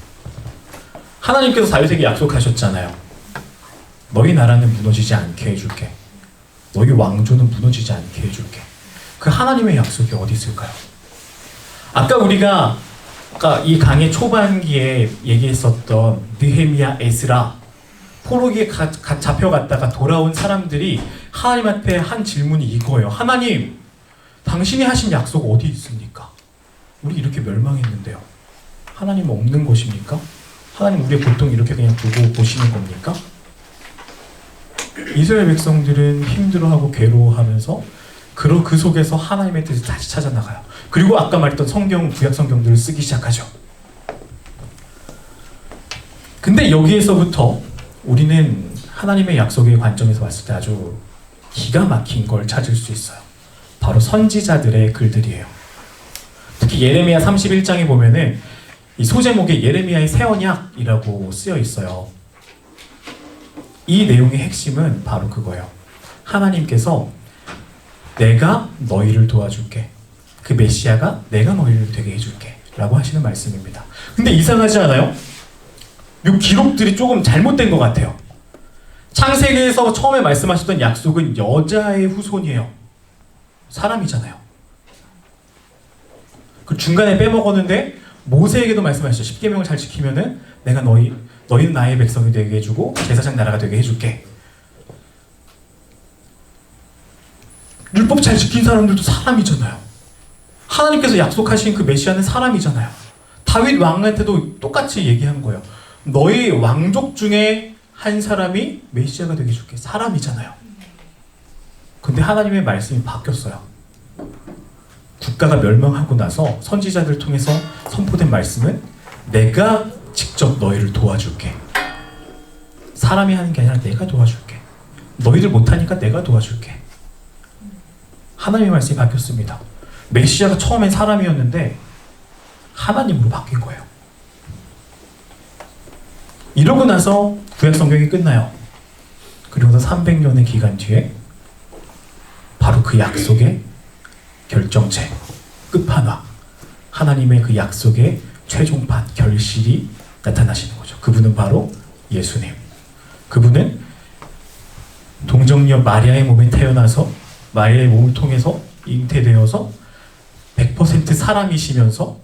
하나님께서 다윗에게 약속하셨잖아요. 너희 나라는 무너지지 않게 해줄게. 너희 왕조는 무너지지 않게 해줄게. 그 하나님의 약속이 어디 있을까요? 아까 우리가 이 강의 초반기에 얘기했었던 느헤미야, 에스라, 포로기에 잡혀갔다가 돌아온 사람들이 하나님한테 한 질문이 이거예요. 하나님, 당신이 하신 약속 어디 있습니까? 우리 이렇게 멸망했는데요. 하나님은 없는 것입니까? 하나님 우리의 고통 이렇게 그냥 두고 보시는 겁니까? 이스라엘 백성들은 힘들어하고 괴로워하면서 그 속에서 하나님의 뜻을 다시 찾아나가요. 그리고 아까 말했던 구약 성경들을 쓰기 시작하죠. 근데 여기에서부터 우리는 하나님의 약속의 관점에서 봤을 때 아주 기가 막힌 걸 찾을 수 있어요. 바로 선지자들의 글들이에요. 특히 예레미야 31장에 보면은 이 소제목에 예레미야의 새 언약이라고 쓰여 있어요. 이 내용의 핵심은 바로 그거예요. 하나님께서 내가 너희를 도와줄게. 그 메시아가 내가 너희를 되게 해줄게 라고 하시는 말씀입니다. 근데 이상하지 않아요? 이 기록들이 조금 잘못된 것 같아요. 창세기에서 처음에 말씀하셨던 약속은 여자의 후손이에요. 사람이잖아요. 그 중간에 빼먹었는데 모세에게도 말씀하셨죠. 십계명을 잘 지키면은 내가 너희는 나의 백성이 되게 해주고 제사장 나라가 되게 해줄게. 율법 잘 지킨 사람들도 사람이잖아요. 하나님께서 약속하신 그 메시아는 사람이잖아요. 다윗 왕한테도 똑같이 얘기한 거예요. 너희 왕족 중에 한 사람이 메시아가 되게 해줄게. 사람이잖아요. 근데 하나님의 말씀이 바뀌었어요. 국가가 멸망하고 나서 선지자들 통해서 선포된 말씀은 내가 직접 너희를 도와줄게. 사람이 하는 게 아니라 내가 도와줄게. 너희들 못하니까 내가 도와줄게. 하나님의 말씀이 바뀌었습니다. 메시아가 처음엔 사람이었는데 하나님으로 바뀐 거예요. 이러고 나서 구약 성경이 끝나요. 그리고 나서 300년의 기간 뒤에 바로 그 약속의 결정체, 끝판왕, 하나님의 그 약속의 최종판, 결실이 나타나시는 거죠. 그분은 바로 예수님. 그분은 동정녀 마리아의 몸에 태어나서 마리아의 몸을 통해서 잉태되어서 100% 사람이시면서,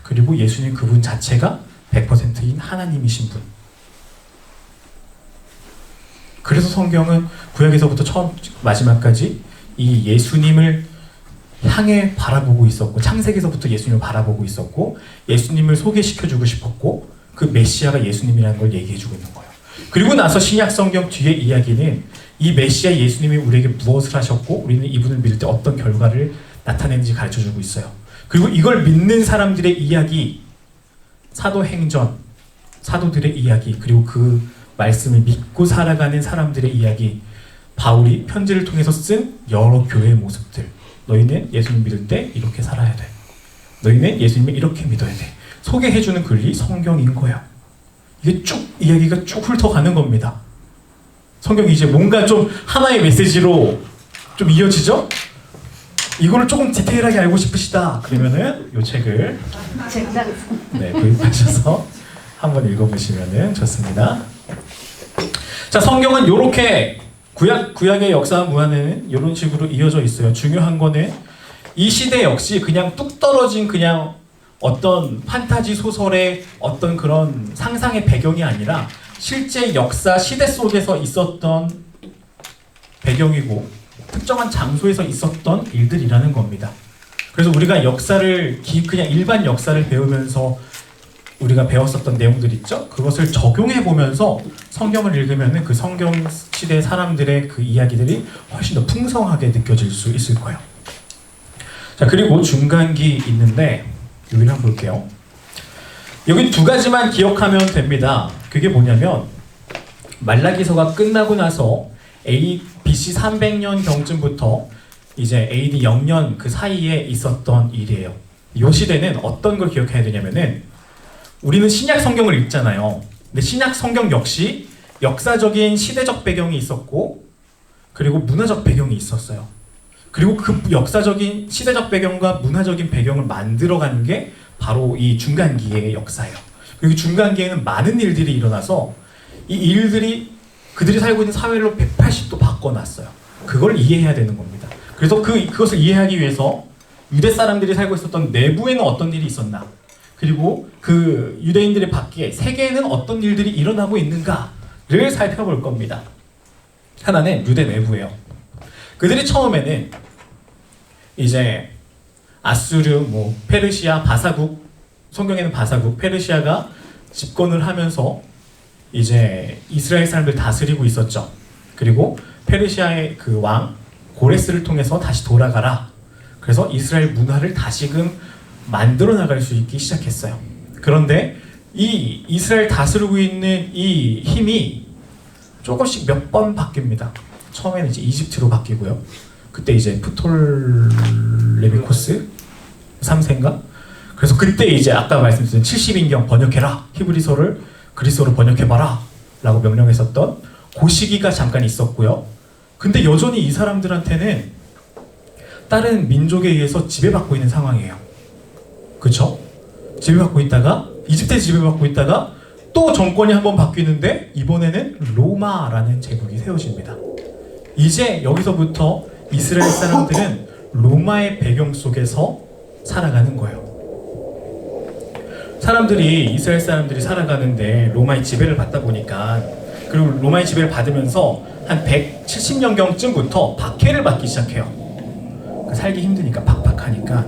그리고 예수님 그분 자체가 100%인 하나님이신 분. 그래서 성경은 구약에서부터 처음 마지막까지 이 예수님을 향해 바라보고 있었고, 창세기에서부터 예수님을 바라보고 있었고, 예수님을 소개시켜주고 싶었고, 그 메시아가 예수님이라는 걸 얘기해주고 있는 거예요. 그리고 나서 신약 성경 뒤의 이야기는 이 메시아 예수님이 우리에게 무엇을 하셨고 우리는 이분을 믿을 때 어떤 결과를 나타내는지 가르쳐주고 있어요. 그리고 이걸 믿는 사람들의 이야기, 사도행전, 사도들의 이야기, 그리고 그 말씀을 믿고 살아가는 사람들의 이야기, 바울이 편지를 통해서 쓴 여러 교회의 모습들, 너희는 예수님 믿을 때 이렇게 살아야 돼. 너희는 예수님을 이렇게 믿어야 돼. 소개해주는 글이 성경인 거예요. 이게 쭉 이야기가 쭉 훑어가는 겁니다. 성경이 이제 뭔가 좀 하나의 메시지로 좀 이어지죠? 이거를 조금 디테일하게 알고 싶으시다. 그러면은 이 책을 구입하셔서 한번 읽어보시면 좋습니다. 자, 성경은 이렇게 구약의 역사와 무한에는 이런 식으로 이어져 있어요. 중요한 거는 이 시대 역시 그냥 뚝 떨어진 그냥 어떤 판타지 소설의 어떤 그런 상상의 배경이 아니라 실제 역사 시대 속에서 있었던 배경이고 특정한 장소에서 있었던 일들이라는 겁니다. 그래서 우리가 역사를 그냥 일반 역사를 배우면서 우리가 배웠었던 내용들 있죠? 그것을 적용해 보면서 성경을 읽으면 그 성경 시대 사람들의 그 이야기들이 훨씬 더 풍성하게 느껴질 수 있을 거예요. 자, 그리고 중간기 있는데 여기를 한번 볼게요. 여기 두 가지만 기억하면 됩니다. 그게 뭐냐면 말라기서가 끝나고 나서 BC 300년 경쯤부터 이제 AD 0년 그 사이에 있었던 일이에요. 이 시대는 어떤 걸 기억해야 되냐면은 우리는 신약 성경을 읽잖아요. 근데 신약 성경 역시 역사적인 시대적 배경이 있었고 그리고 문화적 배경이 있었어요. 그리고 그 역사적인 시대적 배경과 문화적인 배경을 만들어가는 게 바로 이 중간기의 역사예요. 그리고 중간기에는 많은 일들이 일어나서 이 일들이 그들이 살고 있는 사회를 180도 바꿔놨어요. 그걸 이해해야 되는 겁니다. 그래서 그것을 이해하기 위해서 유대 사람들이 살고 있었던 내부에는 어떤 일이 있었나, 그리고 그 유대인들의 밖에 세계에는 어떤 일들이 일어나고 있는가를 살펴볼 겁니다. 하나는 유대 내부예요. 그들이 처음에는 이제 아수르, 페르시아, 바사국, 성경에는 바사국, 페르시아가 집권을 하면서 이제 이스라엘 사람들 다스리고 있었죠. 그리고 페르시아의 그 왕 고레스를 통해서 다시 돌아가라. 그래서 이스라엘 문화를 다시금 만들어 나갈 수 있기 시작했어요. 그런데 이 이스라엘 다스리고 있는 이 힘이 조금씩 몇 번 바뀝니다. 처음에는 이제 이집트로 바뀌고요. 그때 이제 프톨레미코스 3세인가? 그래서 그때 이제 아까 말씀드린 70인경 번역해라. 히브리서를 그리스어로 번역해봐라 라고 명령했었던 그 시기가 잠깐 있었고요. 근데 여전히 이 사람들한테는 다른 민족에 의해서 지배받고 있는 상황이에요. 그쵸? 지배받고 있다가 이집트에 지배받고 있다가 또 정권이 한번 바뀌는데 이번에는 로마라는 제국이 세워집니다. 이제 여기서부터 이스라엘 사람들은 로마의 배경 속에서 살아가는 거예요. 이스라엘 사람들이 살아가는데 로마의 지배를 받다 보니까, 그리고 로마의 지배를 받으면서 한 170년경쯤부터 박해를 받기 시작해요. 살기 힘드니까, 팍팍하니까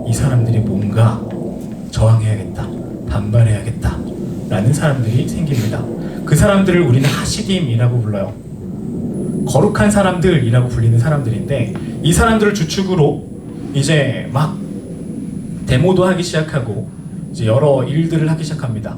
이 사람들이 뭔가 저항해야겠다, 반발해야겠다 라는 사람들이 생깁니다. 그 사람들을 우리는 하시딤이라고 불러요. 거룩한 사람들이라고 불리는 사람들인데, 이 사람들을 주축으로 이제 막 데모도 하기 시작하고 이제 여러 일들을 하기 시작합니다.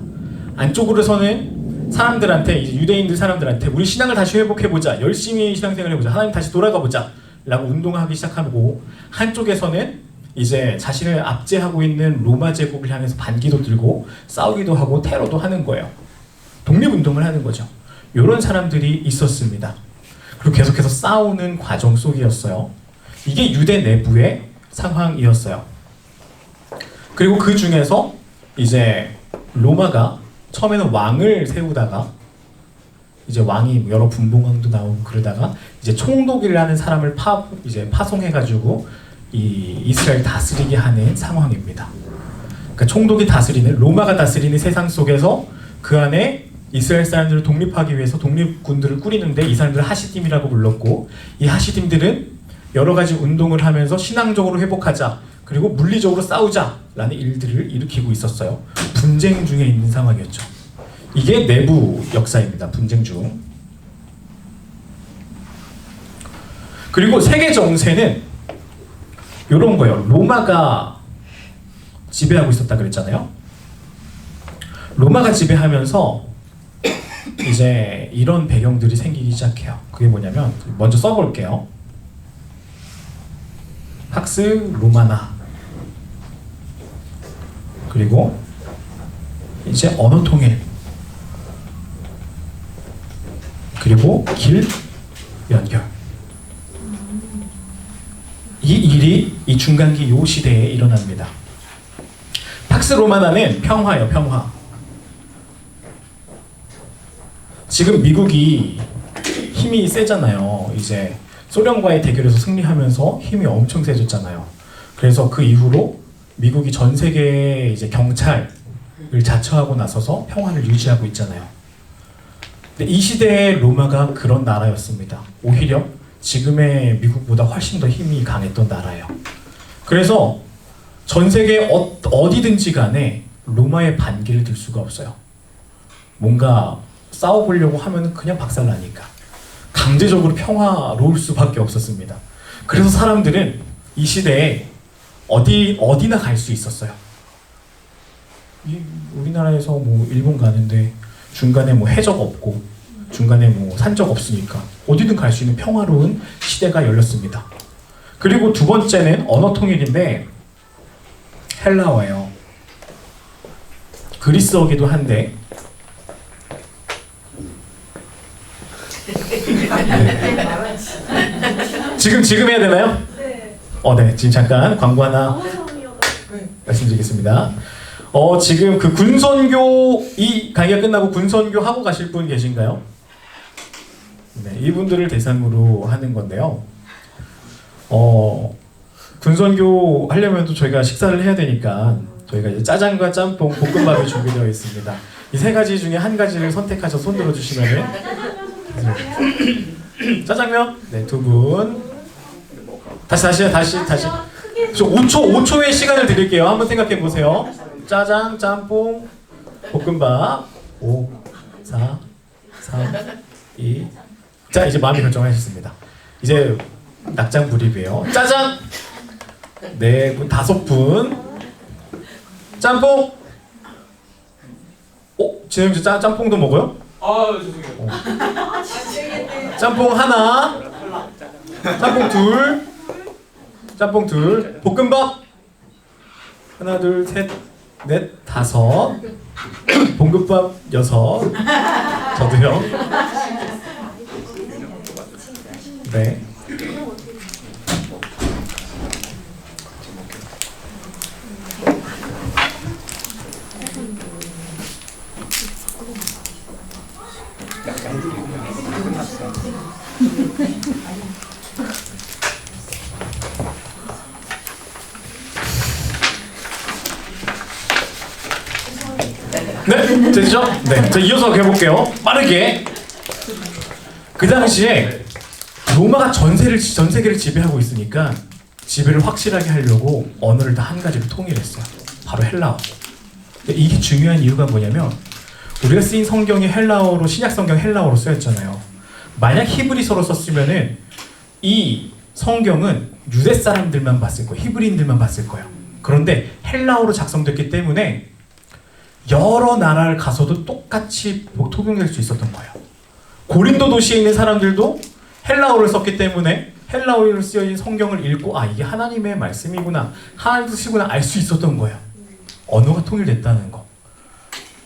안쪽으로서는 사람들한테, 이제 유대인들 사람들한테 우리 신앙을 다시 회복해보자, 열심히 신앙생활 해보자, 하나님 다시 돌아가보자 라고 운동하기 시작하고, 한쪽에서는 이제 자신을 압제하고 있는 로마 제국을 향해서 반기도 들고 싸우기도 하고 테러도 하는 거예요. 독립운동을 하는 거죠. 이런 사람들이 있었습니다. 그리고 계속해서 싸우는 과정 속이었어요. 이게 유대 내부의 상황이었어요. 그리고 그 중에서 이제 로마가 처음에는 왕을 세우다가 이제 왕이 여러 분봉왕도 나오고 그러다가 이제 총독이라는 사람을 파송해가지고 이 이스라엘 다스리게 하는 상황입니다. 그러니까 총독이 다스리는, 로마가 다스리는 세상 속에서 그 안에 이스라엘 사람들을 독립하기 위해서 독립군들을 꾸리는데 이 사람들을 하시딤이라고 불렀고, 이 하시딤들은 여러 가지 운동을 하면서 신앙적으로 회복하자, 그리고 물리적으로 싸우자라는 일들을 일으키고 있었어요. 분쟁 중에 있는 상황이었죠. 이게 내부 역사입니다. 분쟁 중. 그리고 세계 정세는 이런 거예요. 로마가 지배하고 있었다 그랬잖아요. 로마가 지배하면서 이제 이런 배경들이 생기기 시작해요. 그게 뭐냐면, 먼저 써볼게요. 팍스 로마나, 그리고 이제 언어 통일, 그리고 길 연결. 이 일이 이 중간기 요 시대에 일어납니다. 팍스 로마나는 평화예요, 평화. 지금 미국이 힘이 세잖아요. 이제 소련과의 대결에서 승리하면서 힘이 엄청 세졌잖아요. 그래서 그 이후로 미국이 전 세계의 이제 경찰을 자처하고 나서서 평화를 유지하고 있잖아요. 근데 이 시대의 로마가 그런 나라였습니다. 오히려 지금의 미국보다 훨씬 더 힘이 강했던 나라예요. 그래서 전 세계 어디든지 간에 로마의 반기를 들 수가 없어요. 뭔가 싸워보려고 하면 그냥 박살나니까. 강제적으로 평화로울 수밖에 없었습니다. 그래서 사람들은 이 시대에 어디나 갈 수 있었어요. 우리나라에서 뭐 일본 가는데 중간에 뭐 해적 없고 중간에 뭐 산적 없으니까 어디든 갈 수 있는 평화로운 시대가 열렸습니다. 그리고 두 번째는 언어 통일인데 헬라어예요. 그리스어기도 한데 네. 지금 해야 되나요? 네. 네. 지금 잠깐 광고 하나 말씀드리겠습니다. 지금 그 군선교 이 강의가 끝나고 군선교 하고 가실 분 계신가요? 네, 이분들을 대상으로 하는 건데요. 군선교 하려면 또 저희가 식사를 해야 되니까 저희가 이제 짜장과 짬뽕, 볶음밥이 준비되어 있습니다. 이 세 가지 중에 한 가지를 선택하셔서 손 들어주시면은 짜장면? 네, 두 분. 다시. 저 5초의 시간을 드릴게요. 한번 생각해 보세요. 짜장, 짬뽕, 볶음밥. 5, 4, 3, 2. 자, 이제 마음이 결정하셨습니다. 이제 낙장 불입이에요. 짜장! 네 분, 5분. 짬뽕! 진영 씨 짬뽕도 먹어요? 죄송해요. 짬뽕 하나, 짬뽕 둘, 볶음밥 하나, 둘, 셋, 넷, 5, 볶음밥 6, 저도요. 네. 네, 되죠? 네, 자 이어서 해볼게요. 빠르게. 그 당시에 로마가 전 세계를 지배하고 있으니까 지배를 확실하게 하려고 언어를 다 한 가지로 통일했어요. 바로 헬라어. 근데 이게 중요한 이유가 뭐냐면 우리가 쓰인 성경이 헬라어로 신약 성경 헬라어로 쓰였잖아요. 만약 히브리서로 썼으면은 이 성경은 유대 사람들만 봤을 거예요. 히브리인들만 봤을 거예요. 그런데 헬라어로 작성됐기 때문에 여러 나라를 가서도 똑같이 통용될 수 있었던 거예요. 고린도 도시에 있는 사람들도 헬라어를 썼기 때문에 헬라어로 쓰여진 성경을 읽고 이게 하나님의 말씀이구나, 하나님 뜻이구나 알 수 있었던 거예요. 언어가 통일됐다는 거.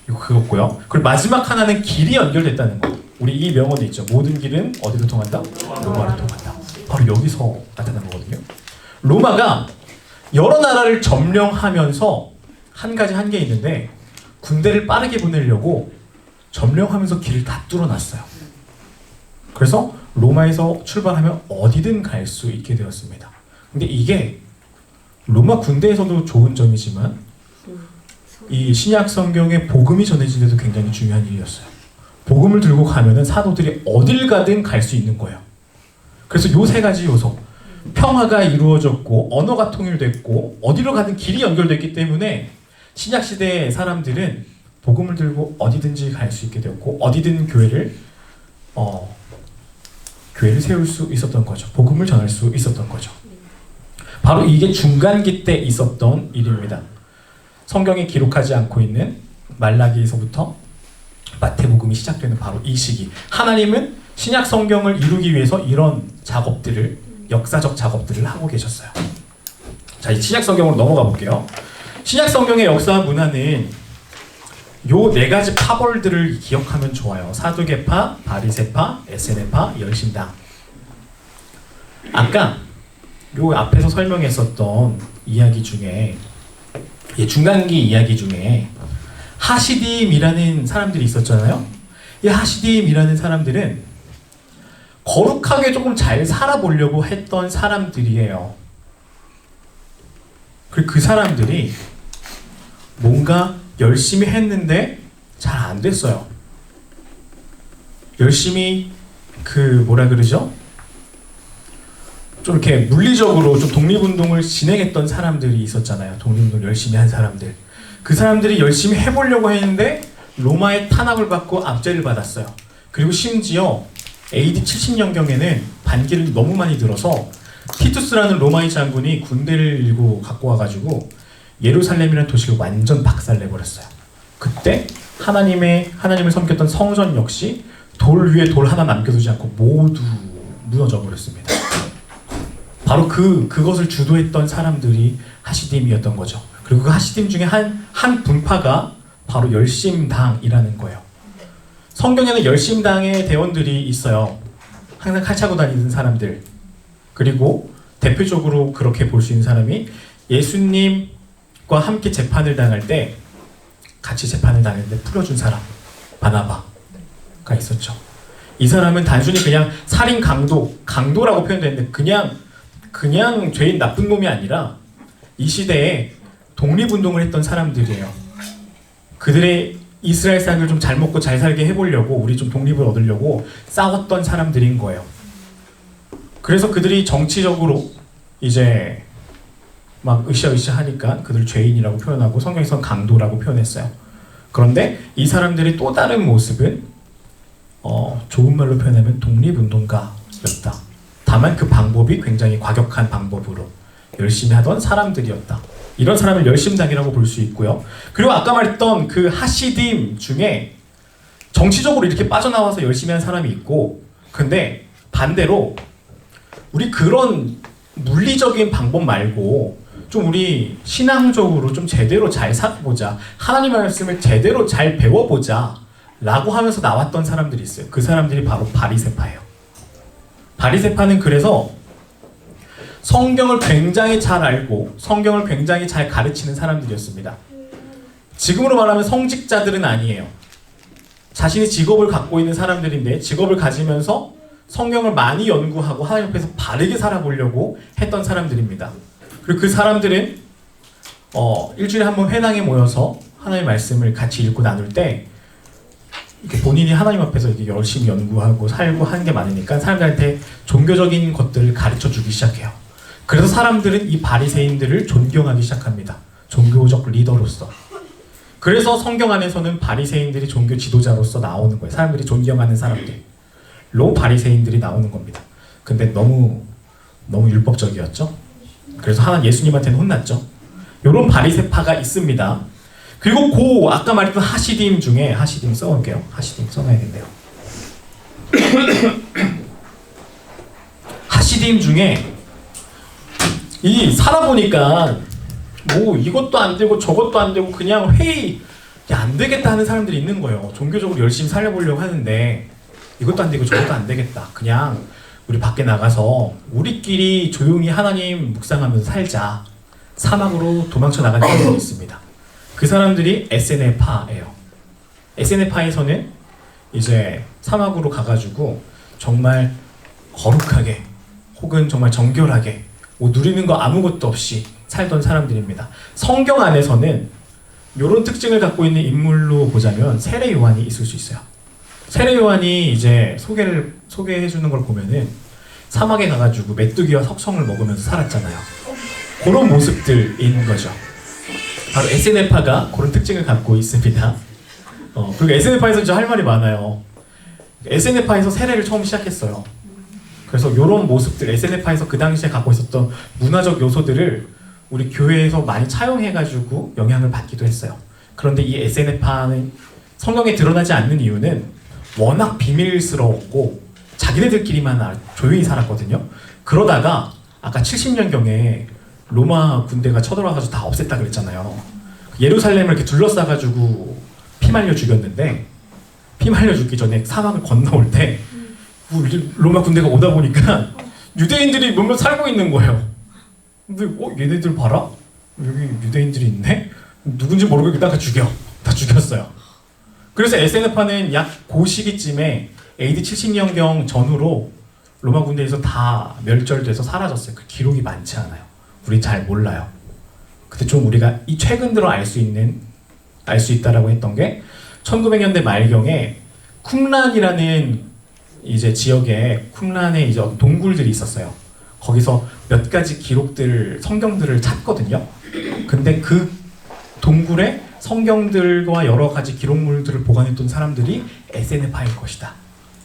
이거 그거고요. 그리고 마지막 하나는 길이 연결됐다는 거. 우리 이 명언이 있죠. 모든 길은 어디로 통한다? 로마로 통한다. 바로 여기서 나타난 거거든요. 로마가 여러 나라를 점령하면서 한 가지 한계 있는데 군대를 빠르게 보내려고 점령하면서 길을 다 뚫어놨어요. 그래서 로마에서 출발하면 어디든 갈 수 있게 되었습니다. 근데 이게 로마 군대에서도 좋은 점이지만 이 신약 성경의 복음이 전해진 데도 굉장히 중요한 일이었어요. 복음을 들고 가면은 사도들이 어딜 가든 갈 수 있는 거예요. 그래서 요 세 가지 요소, 평화가 이루어졌고 언어가 통일됐고 어디로 가든 길이 연결됐기 때문에 신약 시대의 사람들은 복음을 들고 어디든지 갈 수 있게 되었고 어디든 교회를 세울 수 있었던 거죠. 복음을 전할 수 있었던 거죠. 바로 이게 중간기 때 있었던 일입니다. 성경에 기록하지 않고 있는 말라기에서부터 마태복음이 시작되는 바로 이 시기. 하나님은 신약 성경을 이루기 위해서 이런 작업들을, 역사적 작업들을 하고 계셨어요. 자, 이 신약 성경으로 넘어가 볼게요. 신약 성경의 역사와 문화는 요 네 가지 파벌들을 기억하면 좋아요. 사두개파, 바리새파, 에세네파, 열심당. 아까 요 앞에서 설명했었던 이야기 중에 중간기 이야기 중에 하시딤이라는 사람들이 있었잖아요. 이 하시딤이라는 사람들은 거룩하게 조금 잘 살아보려고 했던 사람들이에요. 그리고 그 사람들이 뭔가 열심히 했는데 잘 안 됐어요. 열심히 뭐라 그러죠? 좀 이렇게 물리적으로 좀 독립운동을 진행했던 사람들이 있었잖아요. 독립운동 열심히 한 사람들. 그 사람들이 열심히 해보려고 했는데 로마의 탄압을 받고 압제를 받았어요. 그리고 심지어 AD 70년경에는 반기를 너무 많이 들어서 티투스라는 로마의 장군이 군대를 일고 갖고 와가지고 예루살렘이라는 도시를 완전 박살내버렸어요. 그때 하나님을 섬겼던 성전 역시 돌 위에 돌 하나 남겨두지 않고 모두 무너져 버렸습니다. 바로 그것을 주도했던 사람들이 하시딤이었던 거죠. 그리고 그 하시딤 중에 한 분파가 바로 열심당이라는 거예요. 성경에는 열심당의 대원들이 있어요. 항상 칼 차고 다니는 사람들. 그리고 대표적으로 그렇게 볼 수 있는 사람이 예수님과 함께 재판을 당할 때 같이 재판을 당했는데 풀어준 사람 바나바가 있었죠. 이 사람은 단순히 그냥 살인 강도라고 표현되는데 그냥 죄인 나쁜 놈이 아니라 이 시대에 독립운동을 했던 사람들이에요. 그들의 이스라엘 사람을 좀 잘 먹고 잘 살게 해보려고 우리 좀 독립을 얻으려고 싸웠던 사람들인 거예요. 그래서 그들이 정치적으로 이제 막 으쌰으쌰 하니까 그들 죄인이라고 표현하고 성경에서는 강도라고 표현했어요. 그런데 이 사람들의 또 다른 모습은 좋은 말로 표현하면 독립운동가였다. 다만 그 방법이 굉장히 과격한 방법으로 열심히 하던 사람들이었다. 이런 사람을 열심당이라고 볼 수 있고요. 그리고 아까 말했던 그 하시딤 중에 정치적으로 이렇게 빠져나와서 열심히 한 사람이 있고, 근데 반대로 우리 그런 물리적인 방법 말고 좀 우리 신앙적으로 좀 제대로 잘 살아보자, 하나님의 말씀을 제대로 잘 배워보자 라고 하면서 나왔던 사람들이 있어요. 그 사람들이 바로 바리새파예요. 바리새파는 그래서 성경을 굉장히 잘 알고 성경을 굉장히 잘 가르치는 사람들이었습니다. 지금으로 말하면 성직자들은 아니에요. 자신의 직업을 갖고 있는 사람들인데 직업을 가지면서 성경을 많이 연구하고 하나님 앞에서 바르게 살아보려고 했던 사람들입니다. 그리고 그 사람들은 일주일에 한 번 회당에 모여서 하나님의 말씀을 같이 읽고 나눌 때 이렇게 본인이 하나님 앞에서 이렇게 열심히 연구하고 살고 하는 게 많으니까 사람들한테 종교적인 것들을 가르쳐 주기 시작해요. 그래서 사람들은 이 바리새인들을 존경하기 시작합니다. 종교적 리더로서. 그래서 성경 안에서는 바리새인들이 종교 지도자로서 나오는 거예요. 사람들이 존경하는 사람들로 바리새인들이 나오는 겁니다. 근데 너무 율법적이었죠. 그래서 예수님한테는 혼났죠. 이런 바리새파가 있습니다. 그리고 아까 말했던 하시딤 중에 하시딤 써올게요. 하시딤 써놔야겠네요. 하시딤 중에 이 살아보니까 뭐 이것도 안 되고 저것도 안 되고 그냥 안 되겠다 하는 사람들이 있는 거예요. 종교적으로 열심히 살려보려고 하는데 이것도 안 되고 저것도 안 되겠다. 그냥 우리 밖에 나가서 우리끼리 조용히 하나님 묵상하면서 살자. 사막으로 도망쳐 나가는 사람들이 있습니다. 그 사람들이 에세네파예요. 에세네파에서는 이제 사막으로 가가지고 정말 거룩하게 혹은 정말 정결하게 뭐 누리는 거 아무것도 없이 살던 사람들입니다. 성경 안에서는 이런 특징을 갖고 있는 인물로 보자면 세례 요한이 있을 수 있어요. 세례 요한이 이제 소개해 주는 걸 보면은 사막에 가가지고 메뚜기와 석청을 먹으면서 살았잖아요. 그런 모습들인 거죠. 바로 에세네파가 그런 특징을 갖고 있습니다. 그리고 에세네파에서 진짜 할 말이 많아요. 에세네파에서 세례를 처음 시작했어요. 그래서 이런 모습들, 에세네파에서 그 당시에 갖고 있었던 문화적 요소들을 우리 교회에서 많이 차용해가지고 영향을 받기도 했어요. 그런데 이 에세네파는 성경에 드러나지 않는 이유는 워낙 비밀스러웠고 자기네들끼리만 조용히 살았거든요. 그러다가 아까 70년경에 로마 군대가 쳐들어와가지고 다 없앴다 그랬잖아요. 예루살렘을 이렇게 둘러싸가지고 피 말려 죽였는데 피 말려 죽기 전에 사막을 건너올 때 로마 군대가 오다 보니까 유대인들이 몇몇 살고 있는 거예요. 근데 얘네들 봐라? 여기 유대인들이 있네? 누군지 모르고 다 죽였어요. 그래서 에세네파는 약 그 시기쯤에 AD 70년경 전후로 로마 군대에서 다 멸절돼서 사라졌어요. 그 기록이 많지 않아요. 우린 잘 몰라요. 근데 좀 우리가 이 최근 들어 알 수 있다라고 했던 게 1900년대 말경에 쿰란이라는 이제 지역에 쿰란에 이제 동굴들이 있었어요. 거기서 몇 가지 기록들, 성경들을 찾거든요. 근데 그 동굴에 성경들과 여러 가지 기록물들을 보관했던 사람들이 에세네파일 것이다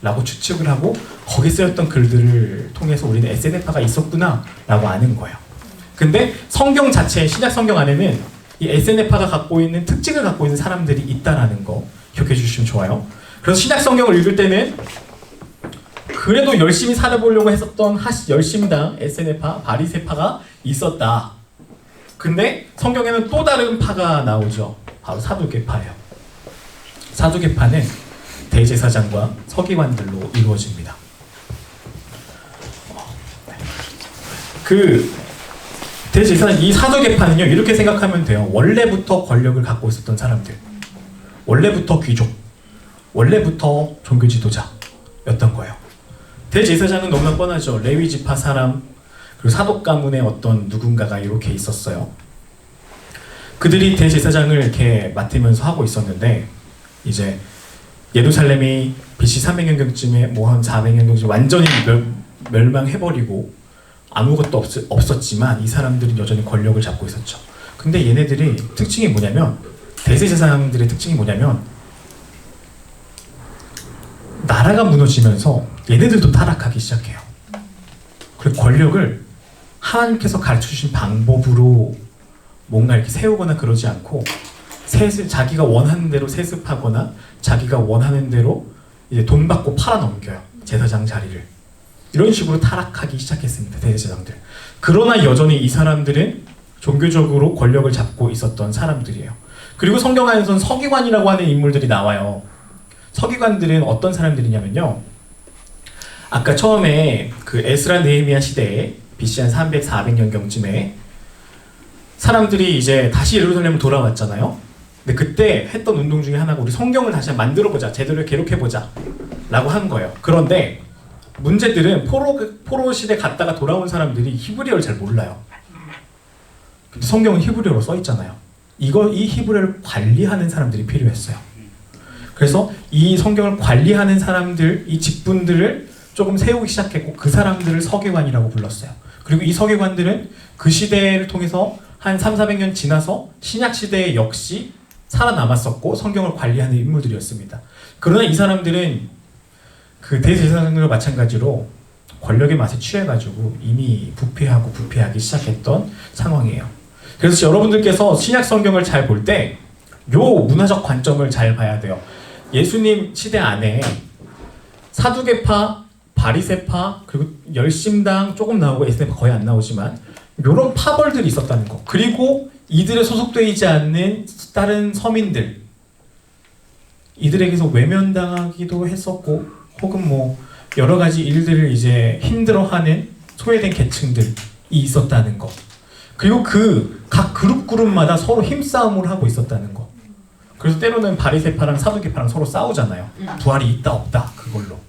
라고 추측을 하고 거기 쓰였던 글들을 통해서 우리는 에세네파가 있었구나 라고 아는 거예요. 근데 성경 자체, 신약 성경 안에는 이 에세네파가 갖고 있는 특징을 갖고 있는 사람들이 있다라는 거 기억해 주시면 좋아요. 그래서 신약 성경을 읽을 때는 그래도 열심히 살아보려고 했었던 열심당, 에세네파, 바리새파가 있었다. 근데 성경에는 또 다른 파가 나오죠. 바로 사두개파예요. 사두개파는 대제사장과 서기관들로 이루어집니다. 그 대제사장, 이 사두개파는요, 이렇게 생각하면 돼요. 원래부터 권력을 갖고 있었던 사람들, 원래부터 귀족, 원래부터 종교 지도자였던 거예요. 대제사장은 너무나 뻔하죠. 레위 지파 사람, 그리고 사독 가문의 어떤 누군가가 이렇게 있었어요. 그들이 대제사장을 이렇게 맡으면서 하고 있었는데 이제 예루살렘이 BC 300년경쯤에 뭐 한 400년경쯤 완전히 멸망해버리고 아무것도 없었지만 이 사람들은 여전히 권력을 잡고 있었죠. 근데 얘네들이 특징이 뭐냐면, 대제사장들의 특징이 뭐냐면 나라가 무너지면서 얘네들도 타락하기 시작해요. 그리고 권력을 하나님께서 가르쳐주신 방법으로 뭔가 이렇게 세우거나 그러지 않고 자기가 원하는 대로 세습하거나 자기가 원하는 대로 이제 돈 받고 팔아넘겨요. 제사장 자리를. 이런 식으로 타락하기 시작했습니다. 대제사장들. 그러나 여전히 이 사람들은 종교적으로 권력을 잡고 있었던 사람들이에요. 그리고 성경 안에서는 서기관이라고 하는 인물들이 나와요. 서기관들은 어떤 사람들이냐면요, 아까 처음에 그 에스라 느헤미야 시대에 BC 한 300, 400년경쯤에 사람들이 이제 다시 예루살렘으로 돌아왔잖아요. 근데 그때 했던 운동 중에 하나가 우리 성경을 다시 만들어보자, 제대로 기록해보자 라고 한 거예요. 그런데 문제들은 포로 시대 갔다가 돌아온 사람들이 히브리어를 잘 몰라요. 근데 성경은 히브리어로 써 있잖아요. 이 히브리어를 관리하는 사람들이 필요했어요. 그래서 이 성경을 관리하는 사람들, 이 직분들을 조금 세우기 시작했고 그 사람들을 서기관이라고 불렀어요. 그리고 이 서기관들은 그 시대를 통해서 한 300~400년 지나서 신약 시대에 역시 살아남았었고 성경을 관리하는 인물들이었습니다. 그러나 이 사람들은 그 대제사장들과 마찬가지로 권력의 맛에 취해가지고 이미 부패하기 시작했던 상황이에요. 그래서 여러분들께서 신약 성경을 잘 볼 때 요 문화적 관점을 잘 봐야 돼요. 예수님 시대 안에 사두개파, 바리새파, 그리고 열심당 조금 나오고 에스네파 거의 안 나오지만 이런 파벌들이 있었다는 거. 그리고 이들에 소속되어 있지 않는 다른 서민들, 이들에게서 외면당하기도 했었고 혹은 뭐 여러 가지 일들을 이제 힘들어하는 소외된 계층들이 있었다는 거. 그리고 그 각 그룹마다 서로 힘싸움을 하고 있었다는 거. 그래서 때로는 바리새파랑 사두개파랑 서로 싸우잖아요. 부활이 있다 없다 그걸로.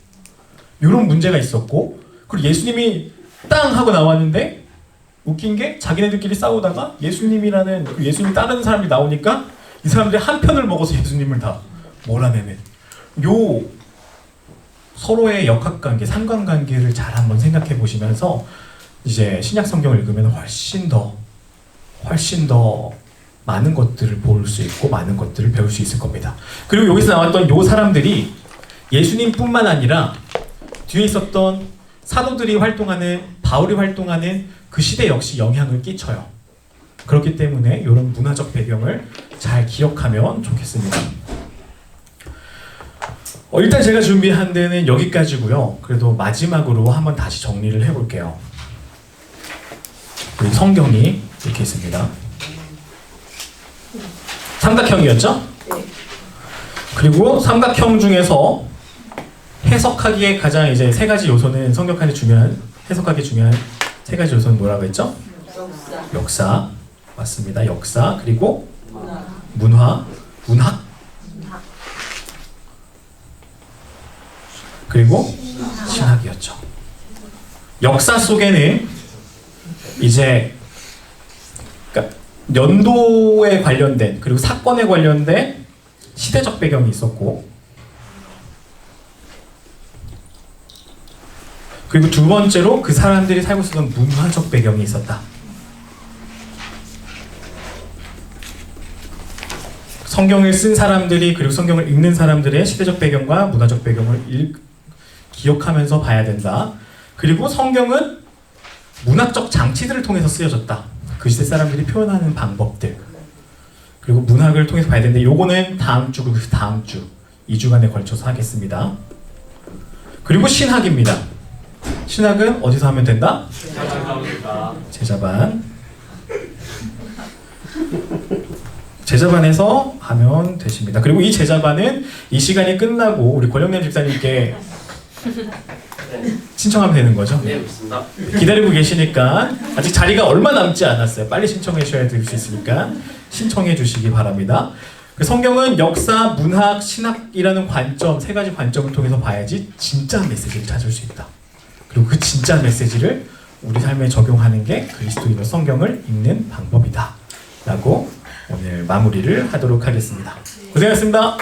이런 문제가 있었고, 그리고 예수님이 땅 하고 나왔는데 웃긴 게 자기네들끼리 싸우다가 예수님이라는 예수님 따르는 사람이 나오니까 이 사람들이 한 편을 먹어서 예수님을 다 몰아내는 요 서로의 역학관계, 상관관계를 잘 한번 생각해 보시면서 이제 신약 성경을 읽으면 훨씬 더 많은 것들을 볼 수 있고 많은 것들을 배울 수 있을 겁니다. 그리고 여기서 나왔던 요 사람들이 예수님뿐만 아니라 뒤에 있었던 사도들이 활동하는, 바울이 활동하는 그 시대 역시 영향을 끼쳐요. 그렇기 때문에 이런 문화적 배경을 잘 기억하면 좋겠습니다. 일단 제가 준비한 데는 여기까지고요. 그래도 마지막으로 한번 다시 정리를 해볼게요. 우리 성경이 이렇게 있습니다. 삼각형이었죠? 그리고 삼각형 중에서 해석하기에 가장 이제 세 가지 요소는 성격하기 중요한 해석하기 중요한 세 가지 요소는 뭐라고 했죠? 역사 맞습니다. 역사 그리고 문화, 문학 그리고 신학이었죠. 역사 속에는 이제 그러니까 연도에 관련된 그리고 사건에 관련된 시대적 배경이 있었고 그리고 두 번째로 그 사람들이 살고 있었던 문화적 배경이 있었다. 성경을 쓴 사람들이 그리고 성경을 읽는 사람들의 시대적 배경과 문화적 배경을 기억하면서 봐야 된다. 그리고 성경은 문학적 장치들을 통해서 쓰여졌다. 그 시대 사람들이 표현하는 방법들 그리고 문학을 통해서 봐야 되는데 요거는 다음 주 그리고 다음 주 2주간에 걸쳐서 하겠습니다. 그리고 신학입니다. 신학은 어디서 하면 된다? 제자반. 제자반에서 하면 되십니다. 그리고 이 제자반은 이 시간이 끝나고 우리 권영남 집사님께 신청하면 되는 거죠? 네, 맞습니다. 기다리고 계시니까 아직 자리가 얼마 남지 않았어요. 빨리 신청해 주셔야 될 수 있으니까 신청해 주시기 바랍니다. 성경은 역사, 문학, 신학이라는 관점, 세 가지 관점을 통해서 봐야지 진짜 메시지를 찾을 수 있다. 그리고 그 진짜 메시지를 우리 삶에 적용하는 게 그리스도인의 성경을 읽는 방법이다. 라고 오늘 마무리를 하도록 하겠습니다. 고생하셨습니다.